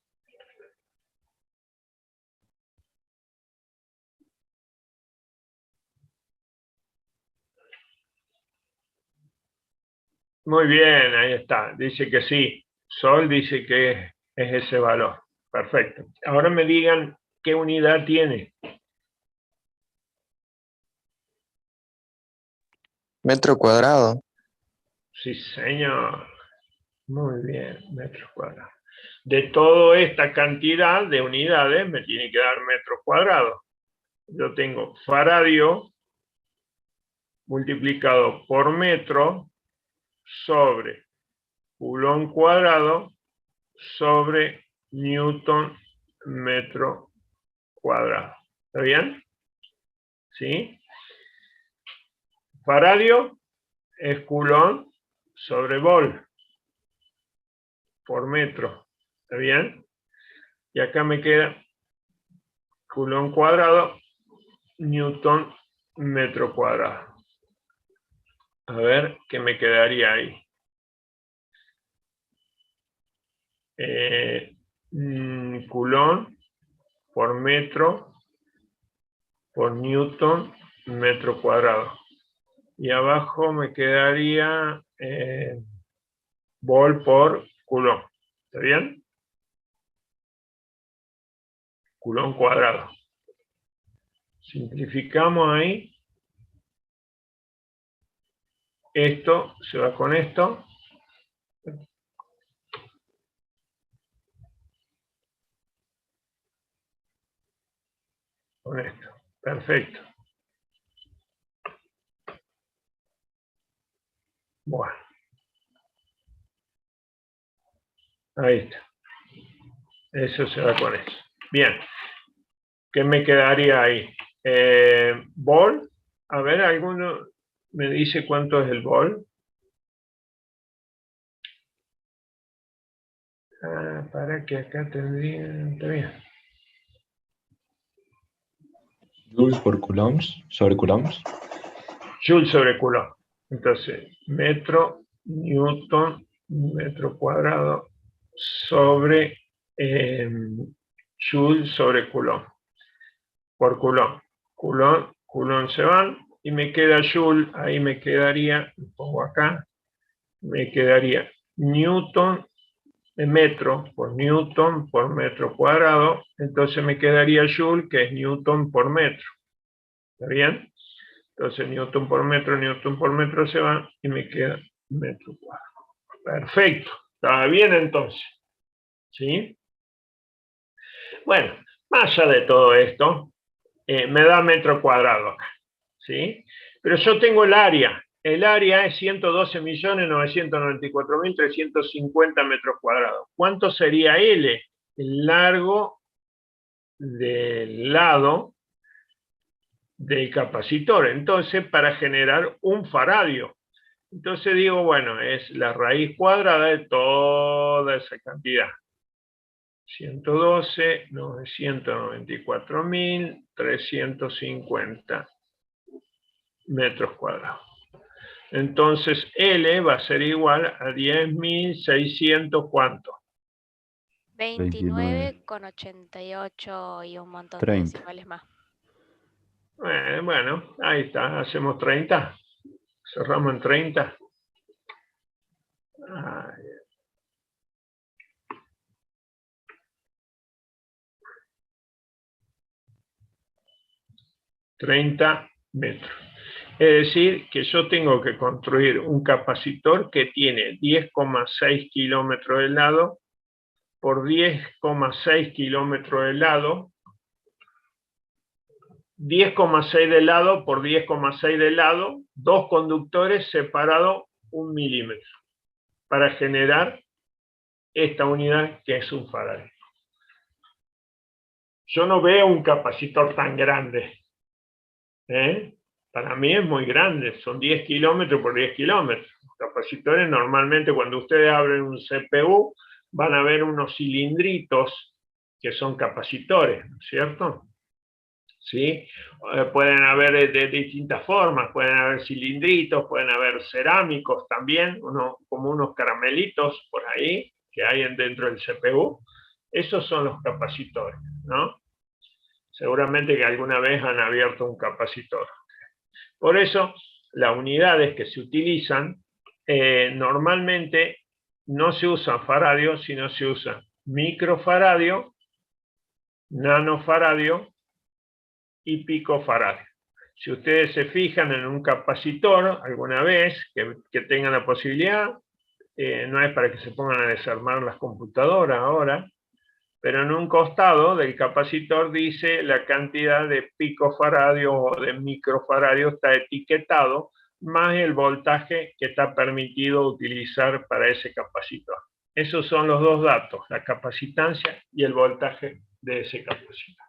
Muy bien, ahí está. Dice que sí. Sol dice que es ese valor. Perfecto. Ahora me digan qué unidad tiene. Metro cuadrado. Sí, señor. Muy bien, metros cuadrados. De toda esta cantidad de unidades me tiene que dar metros cuadrados. Yo tengo faradio multiplicado por metro sobre Coulomb cuadrado sobre Newton metro cuadrado. ¿Está bien? ¿Sí? Faradio es Coulomb sobre Volt por metro. ¿Está bien? Y acá me queda Coulomb cuadrado, Newton metro cuadrado. A ver qué me quedaría ahí. Coulomb por metro por Newton metro cuadrado. Y abajo me quedaría Volt por Coulomb. ¿Está bien? Coulomb cuadrado. Simplificamos ahí. Esto se va con esto. Con esto. Perfecto. Bueno. Ahí está. Eso se va con eso. Bien. ¿Qué me quedaría ahí? Volt. A ver, ¿alguno me dice cuánto es el Volt? Para que acá tendría... Está bien. Joules por coulombs, sobre coulombs. Joule sobre Coulomb. Entonces, metro, Newton, metro cuadrado, sobre Joule sobre Coulomb. Por Coulomb. Coulomb se van y me queda Joule, ahí me quedaría, lo pongo acá, me quedaría Newton metro por metro cuadrado, entonces me quedaría Joule, que es Newton por metro. ¿Está bien? Entonces Newton por metro se va y me queda metro cuadrado. Perfecto, ¿estaba bien entonces? ¿Sí? Bueno, más allá de todo esto, me da metro cuadrado acá, ¿sí? Pero yo tengo el área. El área es 112.994.350 metros cuadrados. ¿Cuánto sería L? El largo del lado del capacitor. Entonces, para generar un faradio. Entonces digo, bueno, es la raíz cuadrada de toda esa cantidad. 112.994.350 metros cuadrados. Entonces L va a ser igual a 10.600, ¿cuánto? 29,88 y un montón de 30. decimales más. Bueno, ahí está, hacemos 30. Cerramos en 30. Ay. 30 metros. Es decir, que yo tengo que construir un capacitor que tiene 10,6 kilómetros de lado por 10,6 kilómetros de lado, 10,6 de lado por 10,6 de lado, dos conductores separados 1 milímetro, para generar esta unidad que es un faradio. Yo no veo un capacitor tan grande. Para mí es muy grande, son 10 kilómetros por 10 kilómetros. Los capacitores normalmente cuando ustedes abren un CPU van a ver unos cilindritos que son capacitores, ¿no es cierto? ¿Sí? Pueden haber de distintas formas, pueden haber cilindritos, pueden haber cerámicos también, como unos caramelitos por ahí que hay dentro del CPU. Esos son los capacitores, ¿no? Seguramente que alguna vez han abierto un capacitor. Por eso, las unidades que se utilizan normalmente no se usan faradios, sino se usan microfaradio, nanofaradio y picofaradio. Si ustedes se fijan en un capacitor alguna vez que tengan la posibilidad, no es para que se pongan a desarmar las computadoras ahora, pero en un costado del capacitor dice la cantidad de picofaradio o de microfaradio, está etiquetado, más el voltaje que está permitido utilizar para ese capacitor. Esos son los dos datos, la capacitancia y el voltaje de ese capacitor.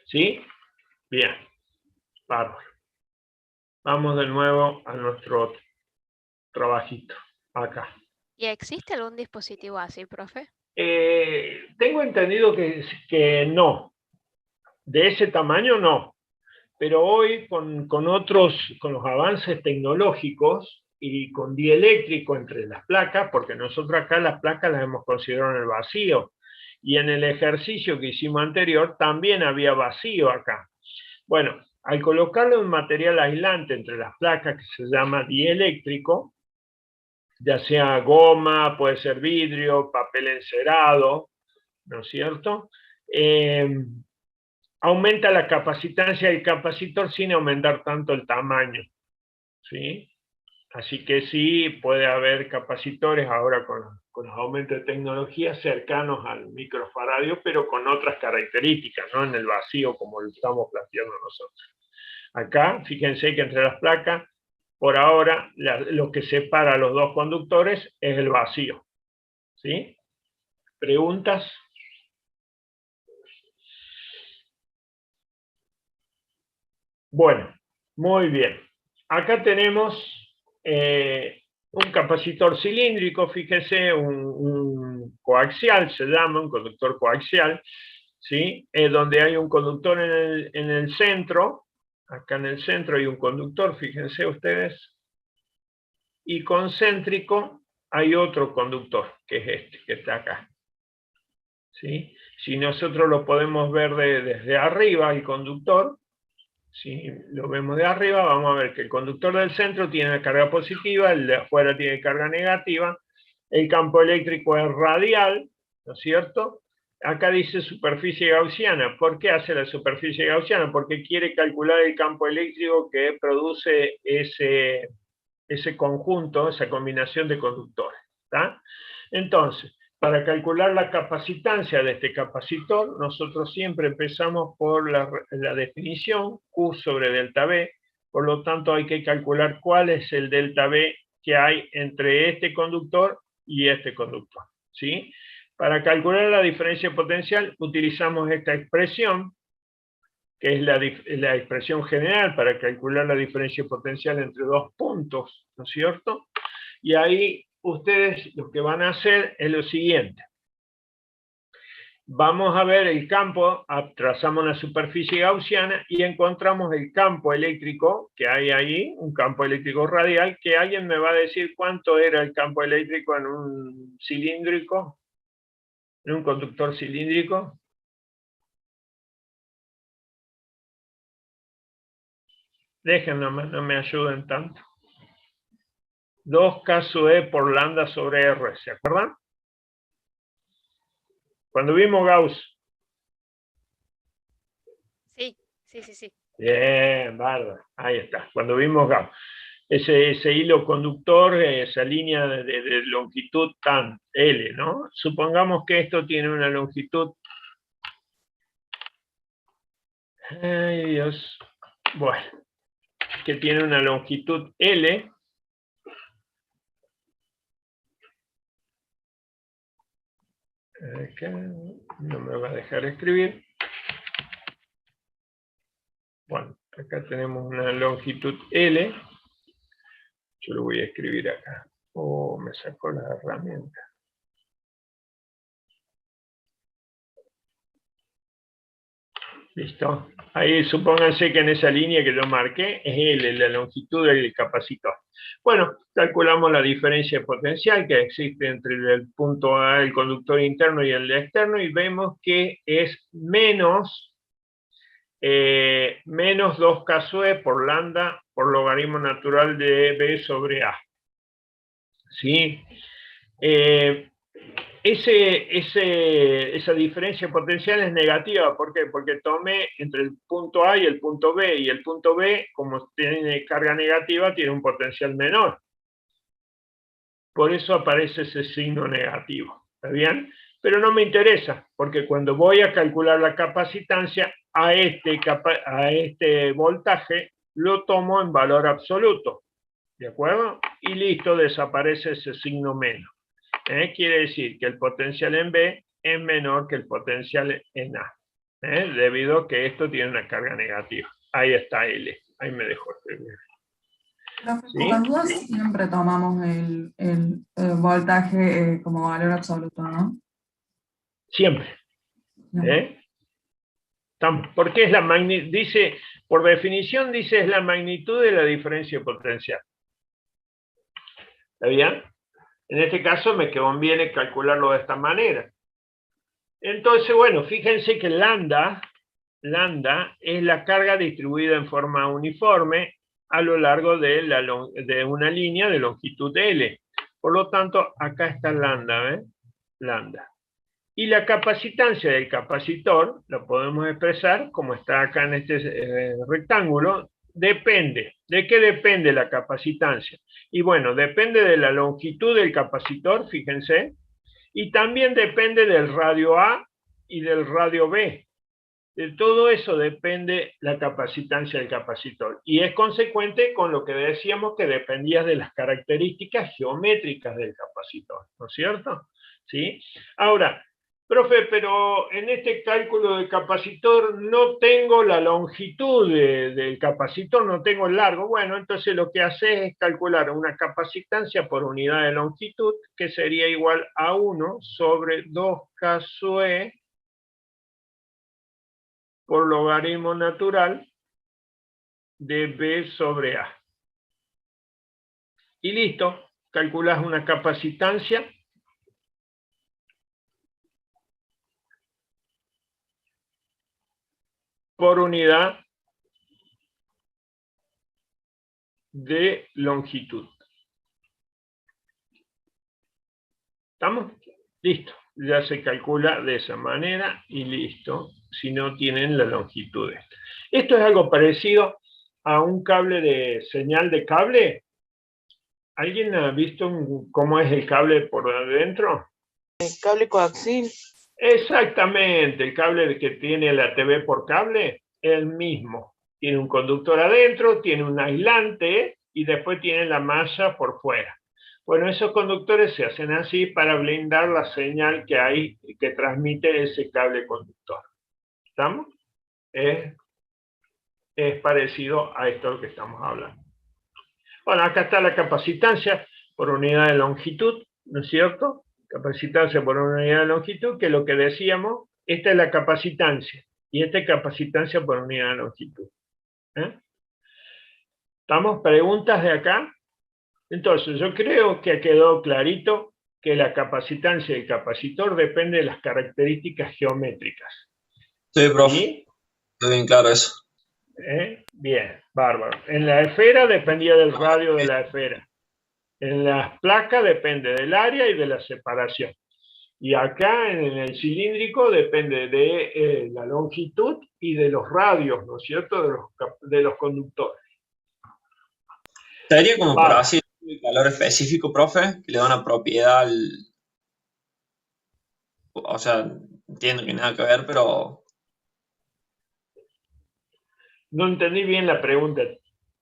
¿Sí? Bien. Bárbaro. Vamos de nuevo a nuestro trabajito, acá. ¿Y existe algún dispositivo así, profe? Tengo entendido que no. De ese tamaño no. Pero hoy con los avances tecnológicos y con dieléctrico entre las placas, porque nosotros acá las placas las hemos considerado en el vacío, y en el ejercicio que hicimos anterior también había vacío acá. Bueno, al colocarle un material aislante entre las placas que se llama dieléctrico, ya sea goma, puede ser vidrio, papel encerado, ¿no es cierto? Aumenta la capacitancia del capacitor sin aumentar tanto el tamaño, ¿sí? Así que sí, puede haber capacitores ahora con los aumentos de tecnología cercanos al microfaradio, pero con otras características, no en el vacío como lo estamos planteando nosotros. Acá, fíjense que entre las placas, por ahora, lo que separa a los dos conductores es el vacío, ¿sí? ¿Preguntas? Bueno, muy bien. Acá tenemos un capacitor cilíndrico, fíjese, un coaxial, se llama, un conductor coaxial, ¿sí? Donde hay un conductor en el centro, acá en el centro hay un conductor, fíjense ustedes, y concéntrico hay otro conductor, que es este, que está acá, ¿sí? Si nosotros lo podemos ver desde arriba, el conductor, si lo vemos de arriba, vamos a ver que el conductor del centro tiene carga positiva, el de afuera tiene carga negativa, el campo eléctrico es radial, ¿no es cierto? Acá dice superficie gaussiana. ¿Por qué hace la superficie gaussiana? Porque quiere calcular el campo eléctrico que produce ese conjunto, esa combinación de conductores. ¿Tá? Entonces, para calcular la capacitancia de este capacitor, nosotros siempre empezamos por la definición Q sobre delta B. Por lo tanto, hay que calcular cuál es el delta B que hay entre este conductor y este conductor, ¿sí? Para calcular la diferencia potencial utilizamos esta expresión, que es la expresión general para calcular la diferencia potencial entre dos puntos, ¿no es cierto? Y ahí ustedes lo que van a hacer es lo siguiente. Vamos a ver el campo, trazamos una superficie gaussiana y encontramos el campo eléctrico que hay ahí, un campo eléctrico radial, que alguien me va a decir cuánto era el campo eléctrico en un cilíndrico, en un conductor cilíndrico. Dejen nomás, no me ayuden tanto. 2K sub E por lambda sobre R, ¿se acuerdan? Cuando vimos Gauss. Sí. Bien, bárbaro. Ahí está. Cuando vimos Gauss. Ese hilo conductor, esa línea de longitud tan L, ¿no? Supongamos que esto tiene una longitud. Ay, Dios. Bueno, que tiene una longitud L. Acá no me va a dejar escribir. Bueno, acá tenemos una longitud L. Yo lo voy a escribir acá. Oh, me sacó la herramienta. Listo. Ahí supónganse que en esa línea que yo marqué es L, la longitud del capacitor. Bueno, calculamos la diferencia potencial que existe entre el punto A, el conductor interno y el externo, y vemos que es menos 2K sub E por lambda por logaritmo natural de B sobre A. ¿Sí? Esa diferencia potencial es negativa. ¿Por qué? Porque tomé entre el punto A y el punto B, y el punto B, como tiene carga negativa, tiene un potencial menor. Por eso aparece ese signo negativo. ¿Está bien? Pero no me interesa, porque cuando voy a calcular la capacitancia, a este voltaje lo tomo en valor absoluto. ¿De acuerdo? Y listo, desaparece ese signo menos. Quiere decir que el potencial en B es menor que el potencial en A, debido a que esto tiene una carga negativa. Ahí está L, ahí me dejó escribir. ¿Sí? Por las dudas siempre tomamos el voltaje como valor absoluto, ¿no? Siempre. Porque es la magnitud, dice, por definición dice es la magnitud de la diferencia potencial. ¿Está bien? En este caso me conviene calcularlo de esta manera. Entonces, bueno, fíjense que lambda es la carga distribuida en forma uniforme a lo largo de una línea de longitud L. Por lo tanto, acá está lambda, lambda. Y la capacitancia del capacitor, lo podemos expresar como está acá en este rectángulo, depende. ¿De qué depende la capacitancia? Y bueno, depende de la longitud del capacitor, fíjense, y también depende del radio A y del radio B. De todo eso depende la capacitancia del capacitor. Y es consecuente con lo que decíamos que dependía de las características geométricas del capacitor, ¿no es cierto? ¿Sí? Ahora, profe, pero en este cálculo del capacitor no tengo la longitud del capacitor, no tengo el largo. Bueno, entonces lo que hace es calcular una capacitancia por unidad de longitud, que sería igual a 1 sobre 2K sub E por logaritmo natural de B sobre A. Y listo, calculas una capacitancia por unidad de longitud. ¿Estamos? Listo. Ya se calcula de esa manera y listo, si no tienen la longitud. Esto es algo parecido a un cable de señal de cable. ¿Alguien ha visto cómo es el cable por adentro? El cable coaxil. Exactamente, el cable que tiene la TV por cable es el mismo. Tiene un conductor adentro, tiene un aislante y después tiene la malla por fuera. Bueno, esos conductores se hacen así para blindar la señal que hay, que transmite ese cable conductor. ¿Estamos? Es parecido a esto que estamos hablando. Bueno, acá está la capacitancia por unidad de longitud, ¿no es cierto? Capacitancia por unidad de longitud, que es lo que decíamos, esta es la capacitancia, y esta es capacitancia por unidad de longitud. ¿Estamos? ¿Preguntas de acá? Entonces, yo creo que quedó clarito que la capacitancia del capacitor depende de las características geométricas. Sí, profe. ¿Sí? Está bien claro eso. Bien, bárbaro. En la esfera dependía del radio de la esfera. En las placas depende del área y de la separación. Y acá en el cilíndrico depende de la longitud y de los radios, ¿no es cierto?, de los conductores. Sería como para así el calor específico, profe, que le da una propiedad al... O sea, entiendo que nada que ver, pero... No entendí bien la pregunta.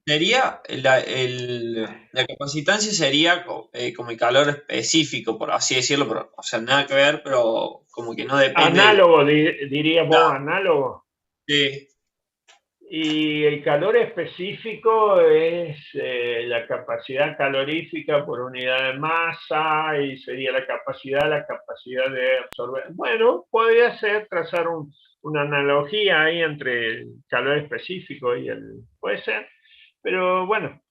Sería, la capacitancia sería como el calor específico, por así decirlo, pero, o sea, nada que ver, pero como que no depende... Análogo, dirías vos, análogo. Sí. Y el calor específico es la capacidad calorífica por unidad de masa y sería la capacidad de absorber. Bueno, podría ser trazar una analogía ahí entre el calor específico y el... Puede ser, pero bueno,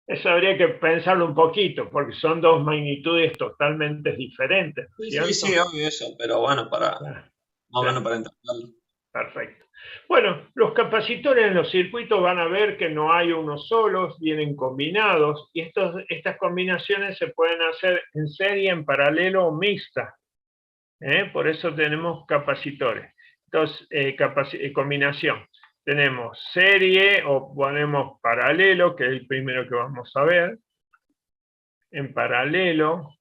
eso habría que pensarlo un poquito, porque son dos magnitudes totalmente diferentes. Sí, obvio eso, pero bueno, más o menos para entenderlo. Perfecto. Bueno, los capacitores en los circuitos van a ver que no hay unos solos, vienen combinados, y estas combinaciones se pueden hacer en serie, en paralelo o mixta. Por eso tenemos capacitores. Entonces, combinación. Tenemos serie o ponemos paralelo, que es el primero que vamos a ver. En paralelo.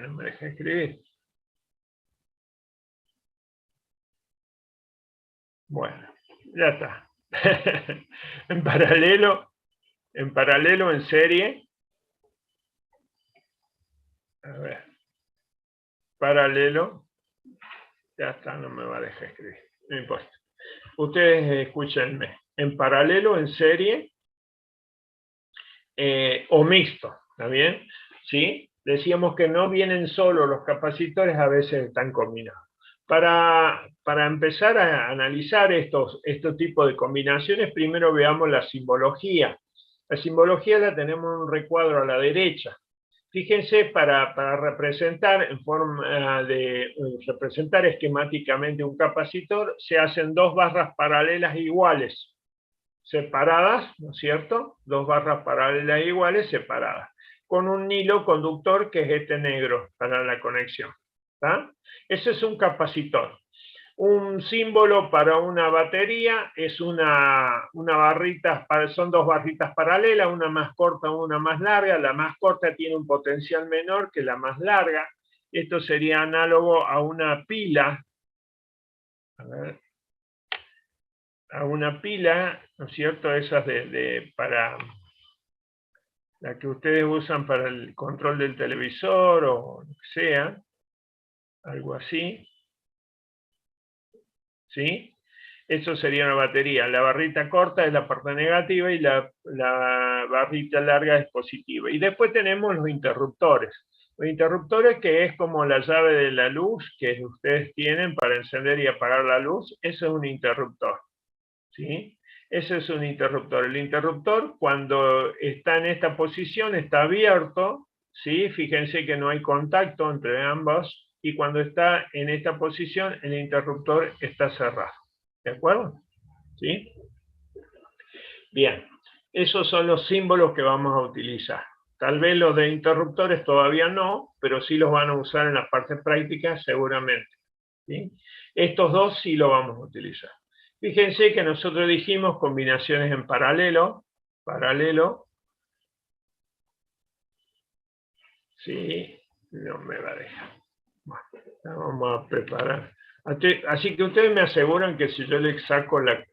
No me deja escribir. Bueno, ya está. en paralelo, en serie. A ver. Paralelo. Ya está, no me va a dejar escribir. No importa. Ustedes escúchenme. En paralelo, en serie o mixto. ¿Está bien? ¿Sí? Decíamos que no vienen solo los capacitores, a veces están combinados. Para empezar a analizar estos tipos de combinaciones, primero veamos la simbología. La simbología la tenemos en un recuadro a la derecha. Fíjense, para representar en forma de representar esquemáticamente un capacitor, se hacen dos barras paralelas iguales, separadas, ¿no es cierto? Dos barras paralelas iguales, separadas, con un hilo conductor que es este negro para la conexión. ¿Está? Ese es un capacitor. Un símbolo para una batería es una barrita, son dos barritas paralelas, una más corta, una más larga. La más corta tiene un potencial menor que la más larga. Esto sería análogo a una pila. A ver. A una pila, ¿no es cierto? Esas para la que ustedes usan para el control del televisor o lo que sea. Algo así. ¿Sí? Eso sería una batería. La barrita corta es la parte negativa y la barrita larga es positiva. Y después tenemos los interruptores. Los interruptores, que es como la llave de la luz que ustedes tienen para encender y apagar la luz, eso es un interruptor. ¿Sí? Ese es un interruptor. El interruptor, cuando está en esta posición, está abierto. ¿Sí? Fíjense que no hay contacto entre ambos y cuando está en esta posición, el interruptor está cerrado. ¿De acuerdo? ¿Sí? Bien, esos son los símbolos que vamos a utilizar. Tal vez los de interruptores todavía no, pero sí los van a usar en las partes prácticas seguramente. ¿Sí? Estos dos sí los vamos a utilizar. Fíjense que nosotros dijimos combinaciones en paralelo. Sí, no me va a dejar. Bueno, la vamos a preparar. Así que ustedes me aseguran que si yo le saco la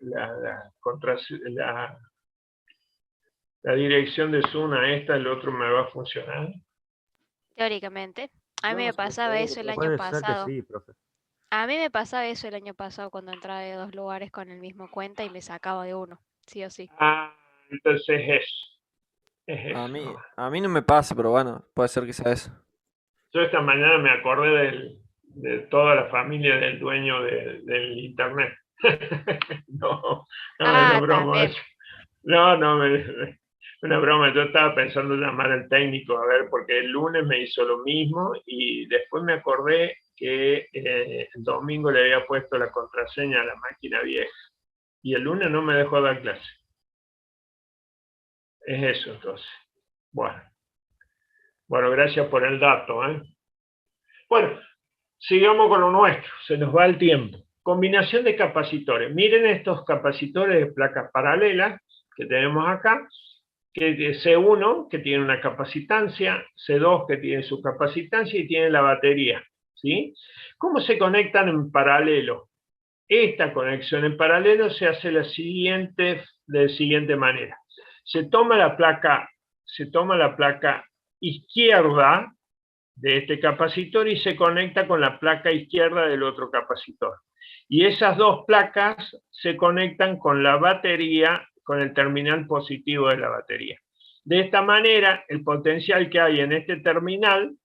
dirección de Zoom a esta, el otro me va a funcionar. Teóricamente. A mí me No, pasaba eso el año puede ser que pasado. sí, profe. A mí me pasaba eso el año pasado cuando entraba de 2 lugares con el mismo cuenta y me sacaba de uno, sí o sí. Ah, entonces es A eso. mí, a mí no me pasa, pero bueno, puede ser que sea eso. Yo esta mañana me acordé de toda la familia del dueño del internet. No, era broma. También. No, una broma. Yo estaba pensando llamar al técnico, a ver, porque el lunes me hizo lo mismo y después me acordé que el domingo le había puesto la contraseña a la máquina vieja y el lunes no me dejó dar clase. Es eso entonces. Bueno, gracias por el dato. Bueno, sigamos con lo nuestro, se nos va el tiempo. Combinación de capacitores. Miren estos capacitores de placas paralelas que tenemos acá, que C1 que tiene una capacitancia, C2 que tiene su capacitancia y tiene la batería. ¿Sí? ¿Cómo se conectan en paralelo? Esta conexión en paralelo se hace de la siguiente manera. Se toma la placa izquierda de este capacitor y se conecta con la placa izquierda del otro capacitor. Y esas dos placas se conectan con la batería, con el terminal positivo de la batería. De esta manera, el potencial que hay en este terminal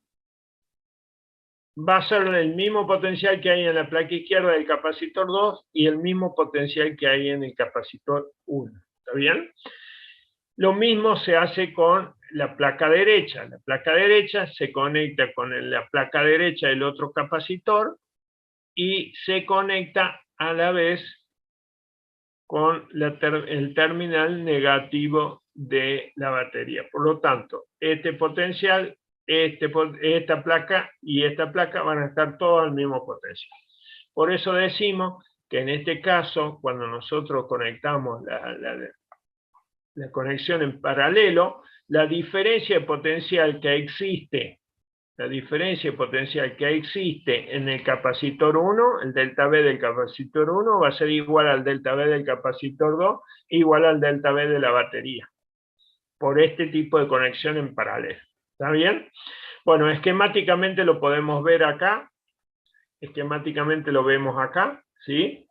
va a ser el mismo potencial que hay en la placa izquierda del capacitor 2 y el mismo potencial que hay en el capacitor 1. ¿Está bien? Lo mismo se hace con la placa derecha. La placa derecha se conecta con la placa derecha del otro capacitor y se conecta a la vez con el terminal negativo de la batería. Por lo tanto, este potencial, esta placa y esta placa van a estar todos al mismo potencial. Por eso decimos que en este caso, cuando nosotros conectamos la conexión en paralelo, la diferencia de potencial que existe en el capacitor 1, el delta B del capacitor 1, va a ser igual al delta B del capacitor 2, igual al delta B de la batería, por este tipo de conexión en paralelo. ¿Está bien? Bueno, esquemáticamente lo podemos ver acá, esquemáticamente lo vemos acá, ¿sí?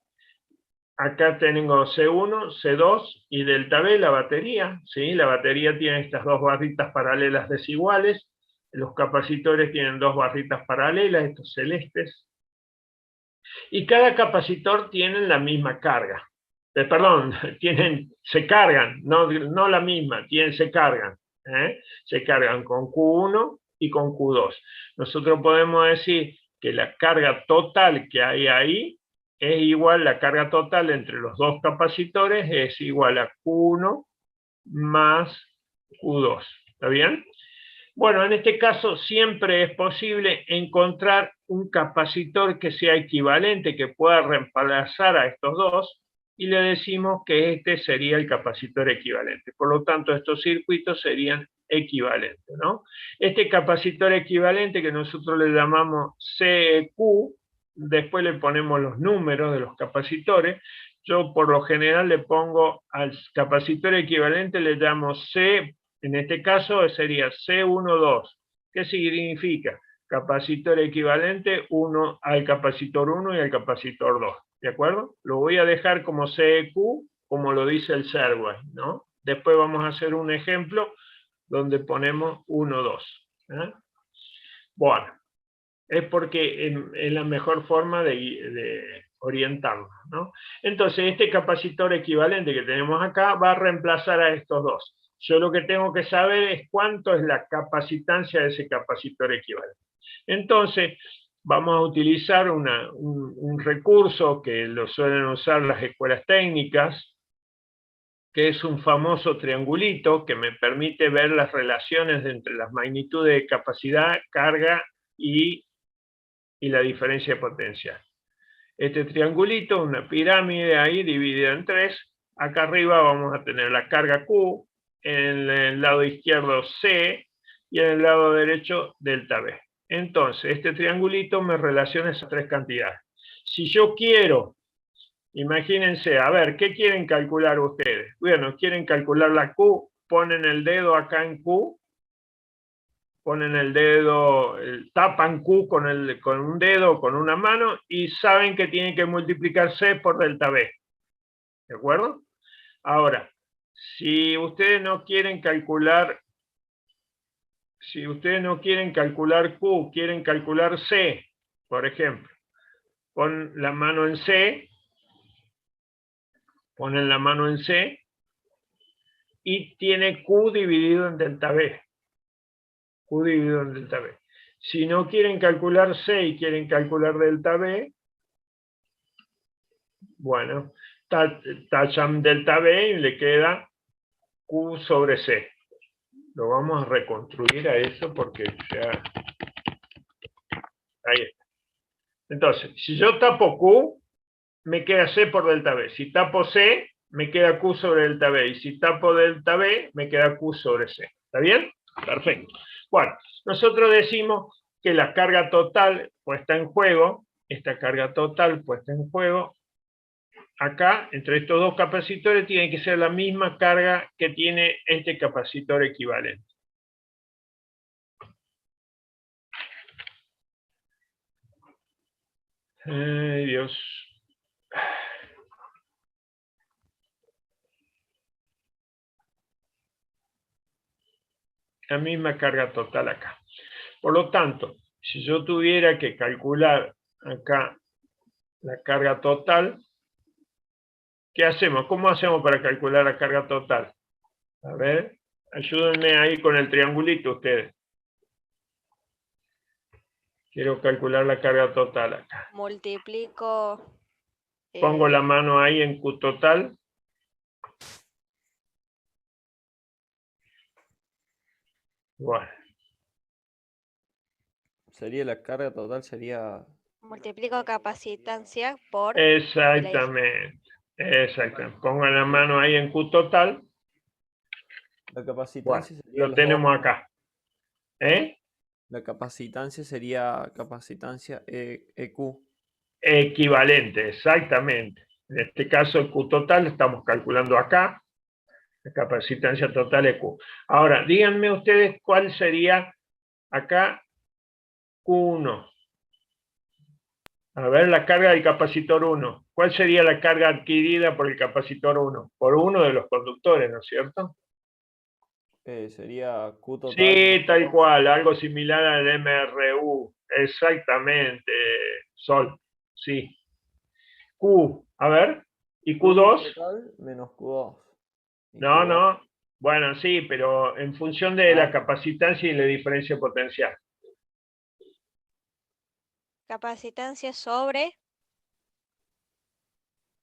Acá tengo C1, C2 y delta B, la batería, ¿sí? La batería tiene estas dos barritas paralelas desiguales, los capacitores tienen dos barritas paralelas, estos celestes, y cada capacitor tiene la misma carga. Se cargan, no la misma, se cargan. Se cargan con Q1 y con Q2. Nosotros podemos decir que la carga total que hay ahí es igual, la carga total entre los dos capacitores es igual a Q1 más Q2. ¿Está bien? Bueno, en este caso siempre es posible encontrar un capacitor que sea equivalente, que pueda reemplazar a estos dos, y le decimos que este sería el capacitor equivalente. Por lo tanto, estos circuitos serían equivalentes, ¿no? Este capacitor equivalente que nosotros le llamamos CEQ, después le ponemos los números de los capacitores. Yo por lo general le pongo al capacitor equivalente, le llamo C, en este caso sería C12. ¿Qué significa? Capacitor equivalente al capacitor 1 y al capacitor 2. ¿De acuerdo? Lo voy a dejar como CEQ, como lo dice el Serway, ¿no? Después vamos a hacer un ejemplo donde ponemos 1, 2. Bueno, es porque es la mejor forma de orientarnos, ¿no? Entonces, este capacitor equivalente que tenemos acá va a reemplazar a estos dos. Yo lo que tengo que saber es cuánto es la capacitancia de ese capacitor equivalente. Entonces, vamos a utilizar un recurso que lo suelen usar las escuelas técnicas, que es un famoso triangulito que me permite ver las relaciones entre las magnitudes de capacidad, carga y la diferencia de potencial. Este triangulito, una pirámide ahí dividida en 3. Acá arriba vamos a tener la carga Q, en el lado izquierdo C y en el lado derecho delta V. Entonces, este triangulito me relaciona esas 3 cantidades. Si yo quiero, imagínense, a ver, ¿qué quieren calcular ustedes? Bueno, quieren calcular la Q, ponen el dedo acá en Q, ponen el dedo, tapan Q con un dedo, con una mano, y saben que tienen que multiplicar C por delta V. ¿De acuerdo? Ahora, si ustedes no quieren calcular Q, quieren calcular C, por ejemplo, pon la mano en C, ponen la mano en C, y tiene Q dividido en delta V. Q dividido en delta V. Si no quieren calcular C y quieren calcular delta V, bueno, tachan delta V y le queda Q sobre C. Lo vamos a reconstruir a eso porque ya... Ahí está. Entonces, si yo tapo Q, me queda C por delta V. Si tapo C, me queda Q sobre delta V. Y si tapo delta V, me queda Q sobre C. ¿Está bien? Perfecto. Bueno, nosotros decimos que la carga total puesta en juego, esta carga total puesta en juego, acá, entre estos dos capacitores, tiene que ser la misma carga que tiene este capacitor equivalente. Ay, Dios. La misma carga total acá. Por lo tanto, si yo tuviera que calcular acá la carga total, ¿qué hacemos? ¿Cómo hacemos para calcular la carga total? A ver, ayúdenme ahí con el triangulito ustedes. Quiero calcular la carga total acá. Multiplico. Pongo la mano ahí en Q total. Bueno. Sería la carga total, sería... Multiplico capacitancia por... Exactamente. Exactamente. Pongo la mano ahí en Q total. La capacitancia Bueno, sería lo los tenemos dos. acá. ¿Eh? La capacitancia sería capacitancia EQ. Equivalente, exactamente. En este caso, el Q total estamos calculando acá. La capacitancia total es Q. Ahora, díganme ustedes cuál sería acá Q1. A ver, la carga del capacitor 1. ¿Cuál sería la carga adquirida por el capacitor 1? Por uno de los conductores, ¿no es cierto? Sería Q total. Sí, tal cual, algo similar al MRU. Exactamente, Sol. Sí. Q, a ver. ¿Y Q2? Q total menos Q2. No, no. Bueno, sí, pero en función de la capacitancia y la diferencia potencial. Capacitancia sobre...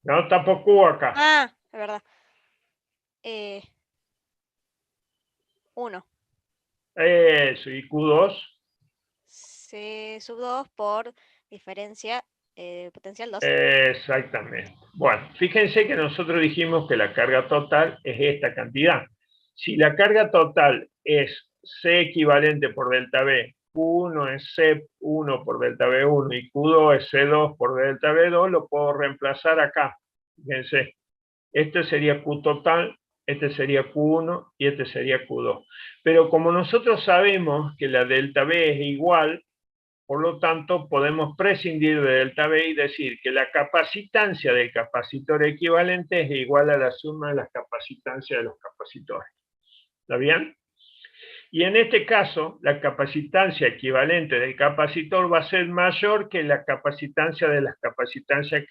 No, tampoco acá. Ah, es verdad. 1. Eso, y Q2. C sub 2 por diferencia potencial 2. Exactamente. Bueno, fíjense que nosotros dijimos que la carga total es esta cantidad. Si la carga total es C equivalente por delta V, Q1 es C1 por delta V1 y Q2 es C2 por delta V2, lo puedo reemplazar acá. Fíjense, este sería Q total, este sería Q1 y este sería Q2. Pero como nosotros sabemos que la delta V es igual, por lo tanto, podemos prescindir de delta V y decir que la capacitancia del capacitor equivalente es igual a la suma de las capacitancias de los capacitores. ¿Está bien? Y en este caso, la capacitancia equivalente del capacitor va a ser mayor que la capacitancia de las capacitancias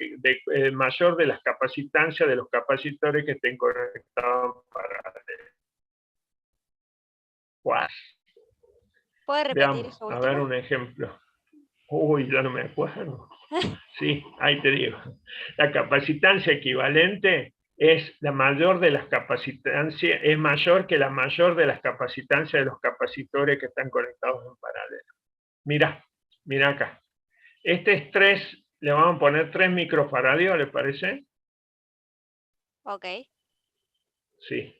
mayor de las capacitancias de los capacitores que estén conectados para ¿Puede repetir Veamos, eso a último? ver un ejemplo. Uy, ya no me acuerdo. Sí, ahí te digo. La capacitancia equivalente es la mayor de las capacitancias, es mayor que la mayor de las capacitancias de los capacitores que están conectados en paralelo. Mira acá. Este es 3, le vamos a poner 3 microfaradios, ¿le parece? Ok. Sí.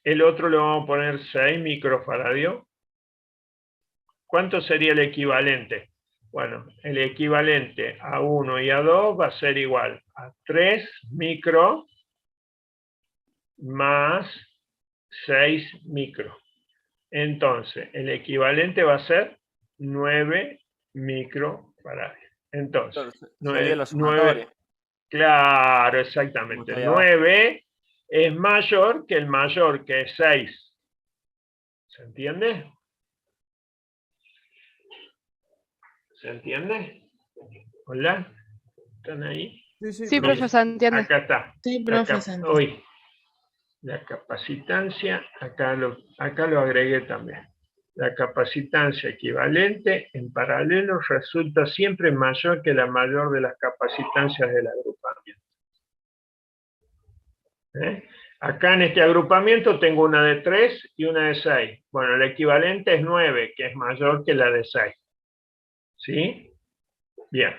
El otro le vamos a poner 6 microfaradios. ¿Cuánto sería el equivalente? Bueno, el equivalente a 1 y a 2 va a ser igual a 3 micro más 6 micro. Entonces, el equivalente va a ser 9 microfaradios. Entonces, Sería la 9, sumatoria. claro, Como exactamente. está ahí abajo. 9 es mayor que es 6. ¿Se entiende? ¿Se entiende? ¿Hola? ¿Están ahí? Sí, profe, se entiende. Acá está. Sí, profe, Santi. Hoy, la capacitancia, acá lo agregué también. La capacitancia equivalente en paralelo resulta siempre mayor que la mayor de las capacitancias del agrupamiento. Acá en este agrupamiento tengo una de 3 y una de 6. Bueno, el equivalente es 9, que es mayor que la de 6. ¿Sí? Bien.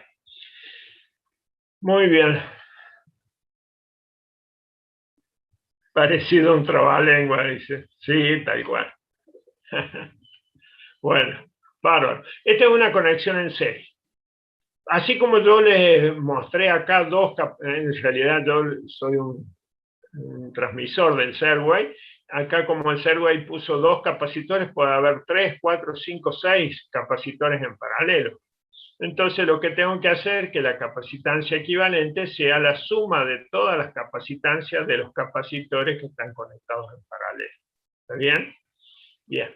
Muy bien. Parecido a un trabalengua, dice. Sí, tal cual. Bueno, bárbaro. Esta es una conexión en serie. Así como yo les mostré acá en realidad yo soy un transmisor del Serway. Acá como el Serway puso 2 capacitores, puede haber 3, 4, 5, 6 capacitores en paralelo. Entonces lo que tengo que hacer es que la capacitancia equivalente sea la suma de todas las capacitancias de los capacitores que están conectados en paralelo. ¿Está bien? Bien.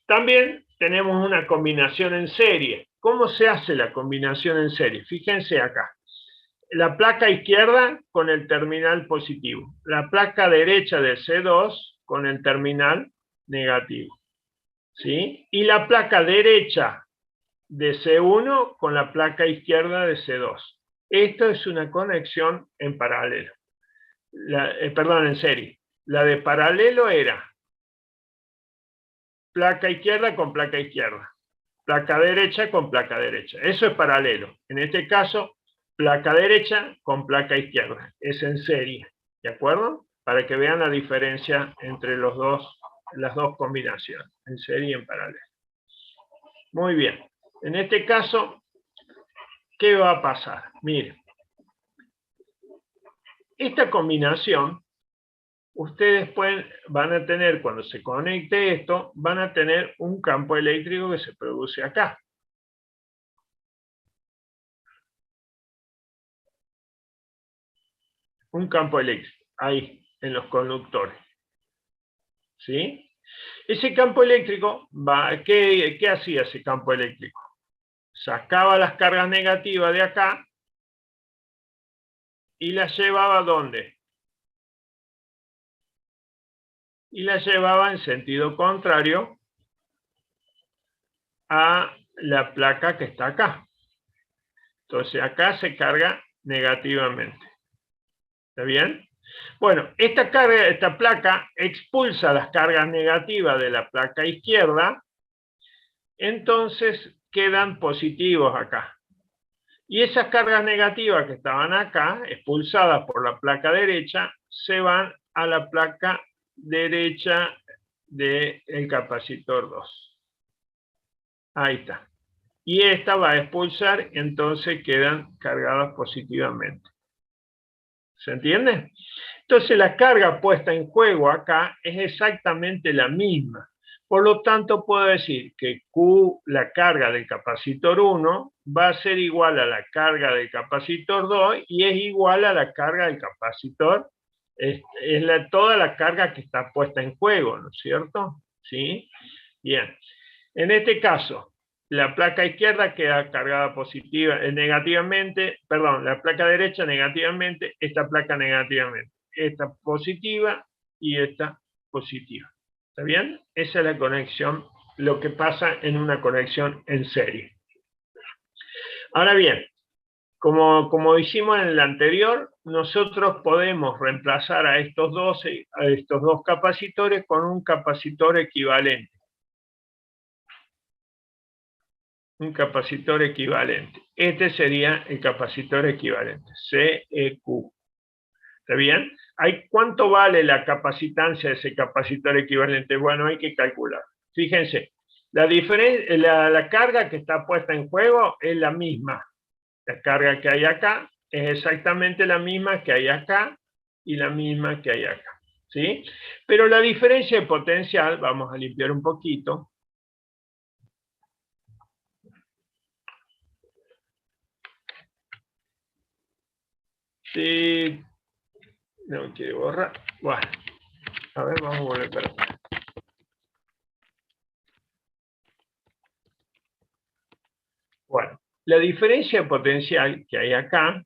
También tenemos una combinación en serie. ¿Cómo se hace la combinación en serie? Fíjense acá. La placa izquierda con el terminal positivo. La placa derecha de C2 con el terminal negativo. ¿Sí? Y la placa derecha de C1 con la placa izquierda de C2. Esto es una conexión en paralelo. Perdón, en serie. La de paralelo era placa izquierda con placa izquierda. Placa derecha con placa derecha. Eso es paralelo. En este caso, placa derecha con placa izquierda. Es en serie. ¿De acuerdo? Para que vean la diferencia entre las dos combinaciones. En serie y en paralelo. Muy bien. En este caso, ¿qué va a pasar? Miren. Esta combinación, ustedes van a tener, cuando se conecte esto, van a tener un campo eléctrico que se produce acá. Un campo eléctrico, ahí, en los conductores. ¿Sí? Ese campo eléctrico, ¿qué hacía ese campo eléctrico? Sacaba las cargas negativas de acá y las llevaba ¿a dónde? Y las llevaba en sentido contrario a la placa que está acá. Entonces acá se carga negativamente. ¿Está bien? Bueno, esta placa expulsa las cargas negativas de la placa izquierda, entonces quedan positivos acá. Y esas cargas negativas que estaban acá, expulsadas por la placa derecha, se van a la placa derecha del capacitor 2. Ahí está. Y esta va a expulsar, entonces quedan cargadas positivamente. ¿Se entiende? Entonces la carga puesta en juego acá es exactamente la misma. Por lo tanto, puedo decir que Q, la carga del capacitor 1, va a ser igual a la carga del capacitor 2 y es igual a la carga del capacitor. Es toda la carga que está puesta en juego, ¿no es cierto? ¿Sí? Bien. En este caso, la placa izquierda queda cargada negativamente, perdón, la placa derecha negativamente, esta placa negativamente, esta positiva y esta positiva. ¿Está bien? Esa es la conexión, lo que pasa en una conexión en serie. Ahora bien, como hicimos en el anterior, nosotros podemos reemplazar a estos dos capacitores con un capacitor equivalente. Un capacitor equivalente. Este sería el capacitor equivalente, CEQ. ¿Está bien? ¿Cuánto vale la capacitancia de ese capacitor equivalente? Bueno, hay que calcular. Fíjense, la carga que está puesta en juego es la misma. La carga que hay acá es exactamente la misma que hay acá y la misma que hay acá. ¿Sí? Pero la diferencia de potencial, vamos a limpiar un poquito. Sí, no quiere borrar. Bueno, a ver, vamos a volver para acá. Bueno, la diferencia de potencial que hay acá,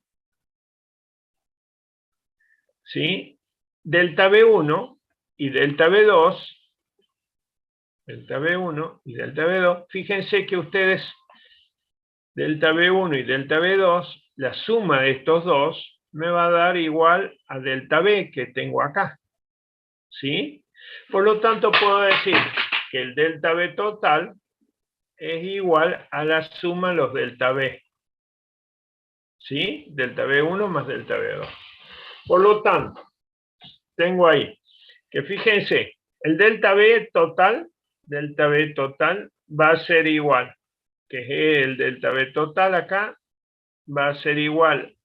¿sí? Delta B1 y delta B2, delta B1 y delta B2, fíjense que ustedes, delta B1 y delta B2, la suma de estos dos me va a dar igual a delta B que tengo acá, ¿sí? Por lo tanto, puedo decir que el delta B total es igual a la suma de los delta B. ¿Sí? Delta B1 más delta B2. Por lo tanto, tengo ahí que fíjense, el delta B total va a ser igual, que es el delta B total acá, va a ser igual,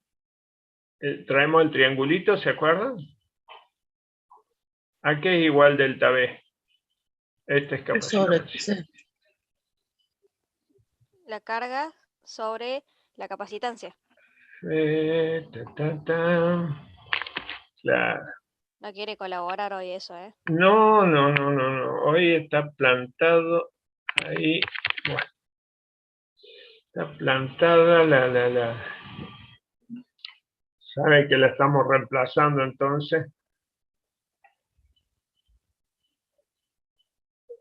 traemos el triangulito, ¿se acuerdan? ¿A qué es igual delta B? Este es capacitancia. La carga sobre la capacitancia. Claro. No quiere colaborar hoy eso, ¿eh? No. Hoy está plantado ahí. Bueno. Está plantada la. Sabe que la estamos reemplazando entonces.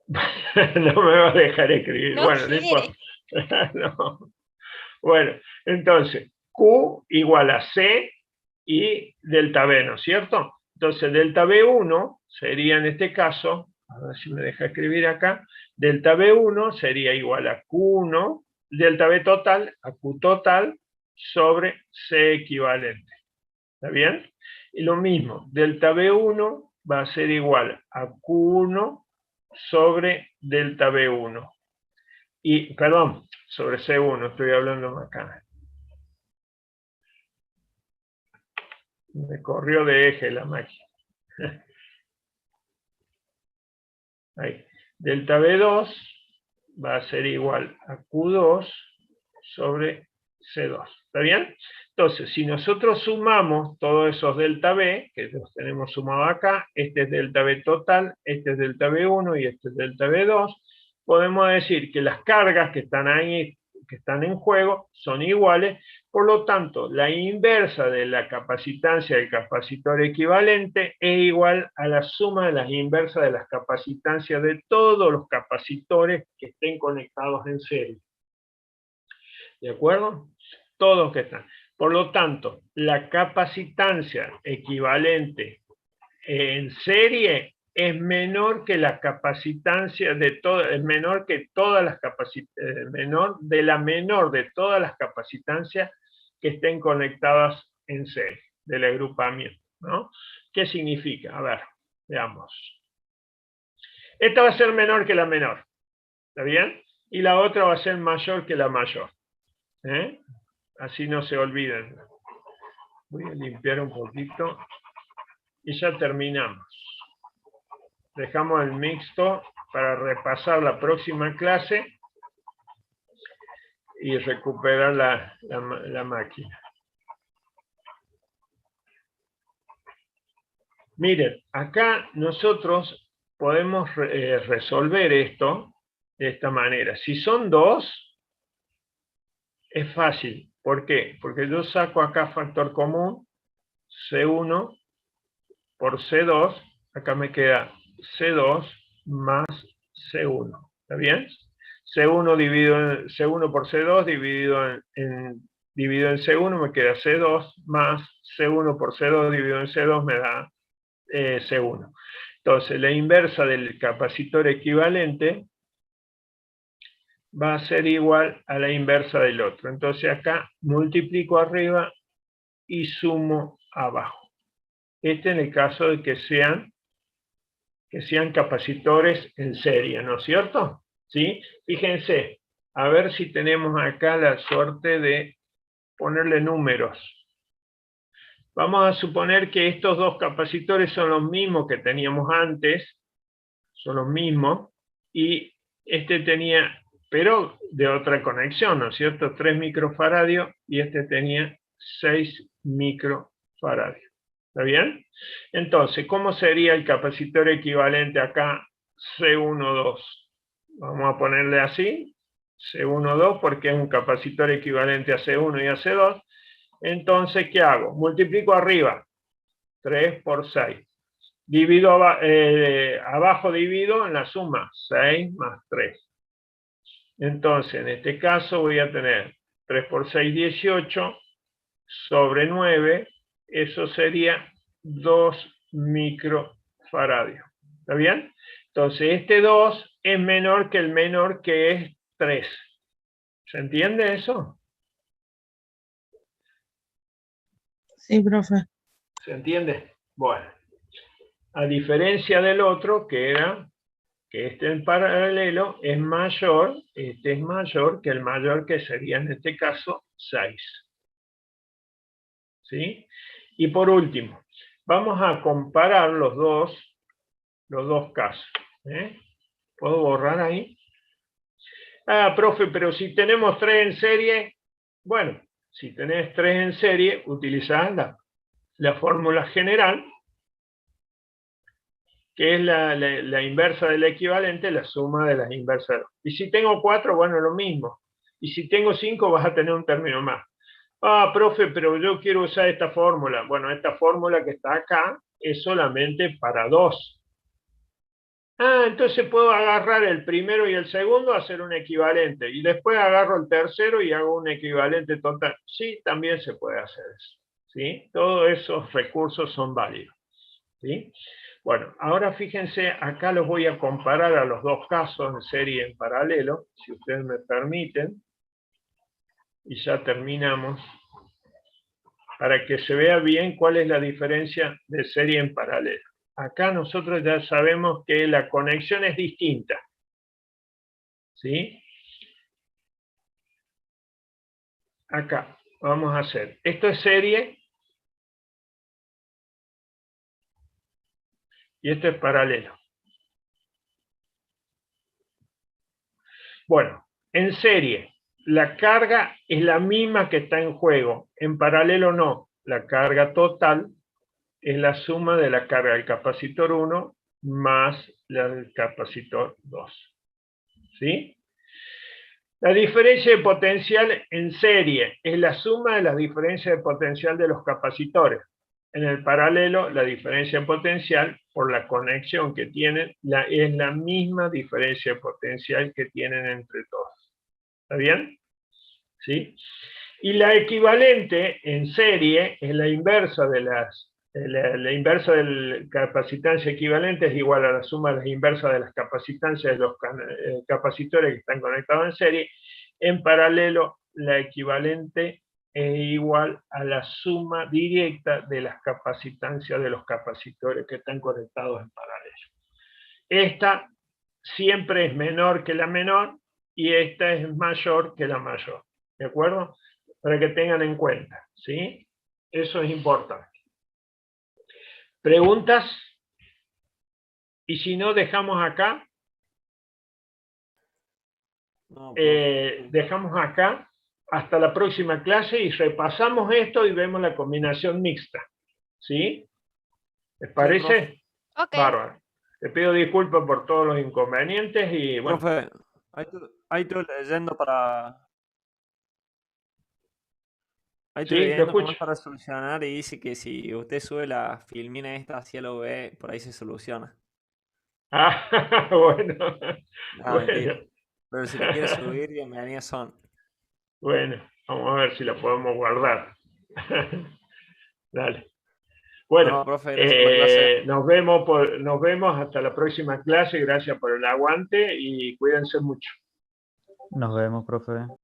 No me va a dejar escribir. No bueno, quiere. no importa. No. Bueno, entonces, Q igual a C y delta B, ¿no es cierto? Entonces, delta B1 sería en este caso, a ver si me deja escribir acá, delta B1 sería igual a Q1, delta B total a Q total sobre C equivalente. ¿Está bien? Y lo mismo, delta B1 va a ser igual a Q1 sobre delta B1. Y, perdón, sobre C1, estoy hablando acá. Me corrió de eje la máquina. Ahí. Delta B2 va a ser igual a Q2 sobre C2. ¿Está bien? Entonces, si nosotros sumamos todos esos delta B, que los tenemos sumados acá, este es delta B total, este es delta B1 y este es delta B2, podemos decir que las cargas que están ahí, que están en juego, son iguales. Por lo tanto, la inversa de la capacitancia del capacitor equivalente es igual a la suma de las inversas de las capacitancias de todos los capacitores que estén conectados en serie. ¿De acuerdo? Todos que están. Por lo tanto, la capacitancia equivalente en serie es menor que la capacitancia de es menor que todas las menor de todas las capacitancias que estén conectadas en serie del agrupamiento, ¿no? ¿Qué significa? A ver, veamos. Esta va a ser menor que la menor, ¿está bien? Y la otra va a ser mayor que la mayor. Así no se olviden. Voy a limpiar un poquito y ya terminamos. Dejamos el mixto para repasar la próxima clase y recuperar la máquina. Miren, acá nosotros podemos resolver esto de esta manera. Si son dos, es fácil. ¿Por qué? Porque yo saco acá factor común, C1 por C2, acá me queda C2 más C1. ¿Está bien? C1 C1 por C2 dividido en C1 me queda C2 más C1 por C2 dividido en C2 me da C1. Entonces, la inversa del capacitor equivalente va a ser igual a la inversa del otro. Entonces, acá multiplico arriba y sumo abajo. Este en el caso de que sean capacitores en serie, ¿no es cierto? ¿Sí? Fíjense, a ver si tenemos acá la suerte de ponerle números. Vamos a suponer que estos dos capacitores son los mismos que teníamos antes, son los mismos, y este tenía, pero de otra conexión, ¿no es cierto? 3 microfaradios y este tenía 6 microfaradios. ¿Está bien? Entonces, ¿cómo sería el capacitor equivalente acá? C12. Vamos a ponerle así, C12, porque es un capacitor equivalente a C1 y a C2. Entonces, ¿qué hago? Multiplico arriba, 3 por 6. Divido abajo divido en la suma, 6 más 3. Entonces, en este caso voy a tener 3 por 6, 18, sobre 9, eso sería 2 microfaradios. ¿Está bien? Entonces, este 2 es menor que el menor que es 3. ¿Se entiende eso? Sí, profe. ¿Se entiende? Bueno. A diferencia del otro, que era que este en paralelo es mayor, este es mayor que el mayor, que sería en este caso 6. ¿Sí? Y por último, vamos a comparar los dos casos. ¿Puedo borrar ahí? Ah, profe, pero si tenemos 3 en serie, bueno, si tenés 3 en serie, utilizás la fórmula general, que es la inversa del equivalente, la suma de las inversas. Y si tengo 4, bueno, lo mismo. Y si tengo 5, vas a tener un término más. Ah, profe, pero yo quiero usar esta fórmula. Bueno, esta fórmula que está acá es solamente para 2. Ah, entonces puedo agarrar el primero y el segundo, hacer un equivalente. Y después agarro el tercero y hago un equivalente total. Sí, también se puede hacer eso. ¿Sí? Todos esos recursos son válidos. ¿Sí? Bueno, ahora fíjense, acá los voy a comparar a los dos casos en serie y en paralelo, si ustedes me permiten, y ya terminamos, para que se vea bien cuál es la diferencia de serie en paralelo. Acá nosotros ya sabemos que la conexión es distinta. ¿Sí? Acá vamos a hacer, esto es serie, y esto es paralelo. Bueno, en serie, la carga es la misma que está en juego. En paralelo no. La carga total es la suma de la carga del capacitor 1 más la del capacitor 2. ¿Sí? La diferencia de potencial en serie es la suma de las diferencias de potencial de los capacitores. En el paralelo, la diferencia de potencial, por la conexión que tienen, es la misma diferencia de potencial que tienen entre todos. ¿Está bien? ¿Sí? Y la equivalente en serie es la inversa de la inversa de la capacitancia equivalente es igual a la suma de las inversas de las capacitancias de los capacitores que están conectados en serie. En paralelo, la equivalente es igual a la suma directa de las capacitancias de los capacitores que están conectados en paralelo. Esta siempre es menor que la menor y esta es mayor que la mayor. ¿De acuerdo? Para que tengan en cuenta, ¿sí? Eso es importante. ¿Preguntas? Y si no, dejamos acá. No, dejamos acá hasta la próxima clase y repasamos esto y vemos la combinación mixta. ¿Sí? ¿Les parece? Ok. Bárbaro. Te pido disculpas por todos los inconvenientes y bueno. profe, ahí estoy leyendo para... Ahí estoy Sí, te leyendo cómo escucho. es para solucionar y dice que si usted sube la filmina esta hacia lo ve, por ahí se soluciona. Ah, bueno. Ah, mentira. Bueno. Pero si la quieres subir, bienvenidas son. Bueno, vamos a ver si la podemos guardar. Dale. Bueno, No, profe, gracias por la clase. nos vemos hasta la próxima clase. Gracias por el aguante y cuídense mucho. Nos vemos, profe.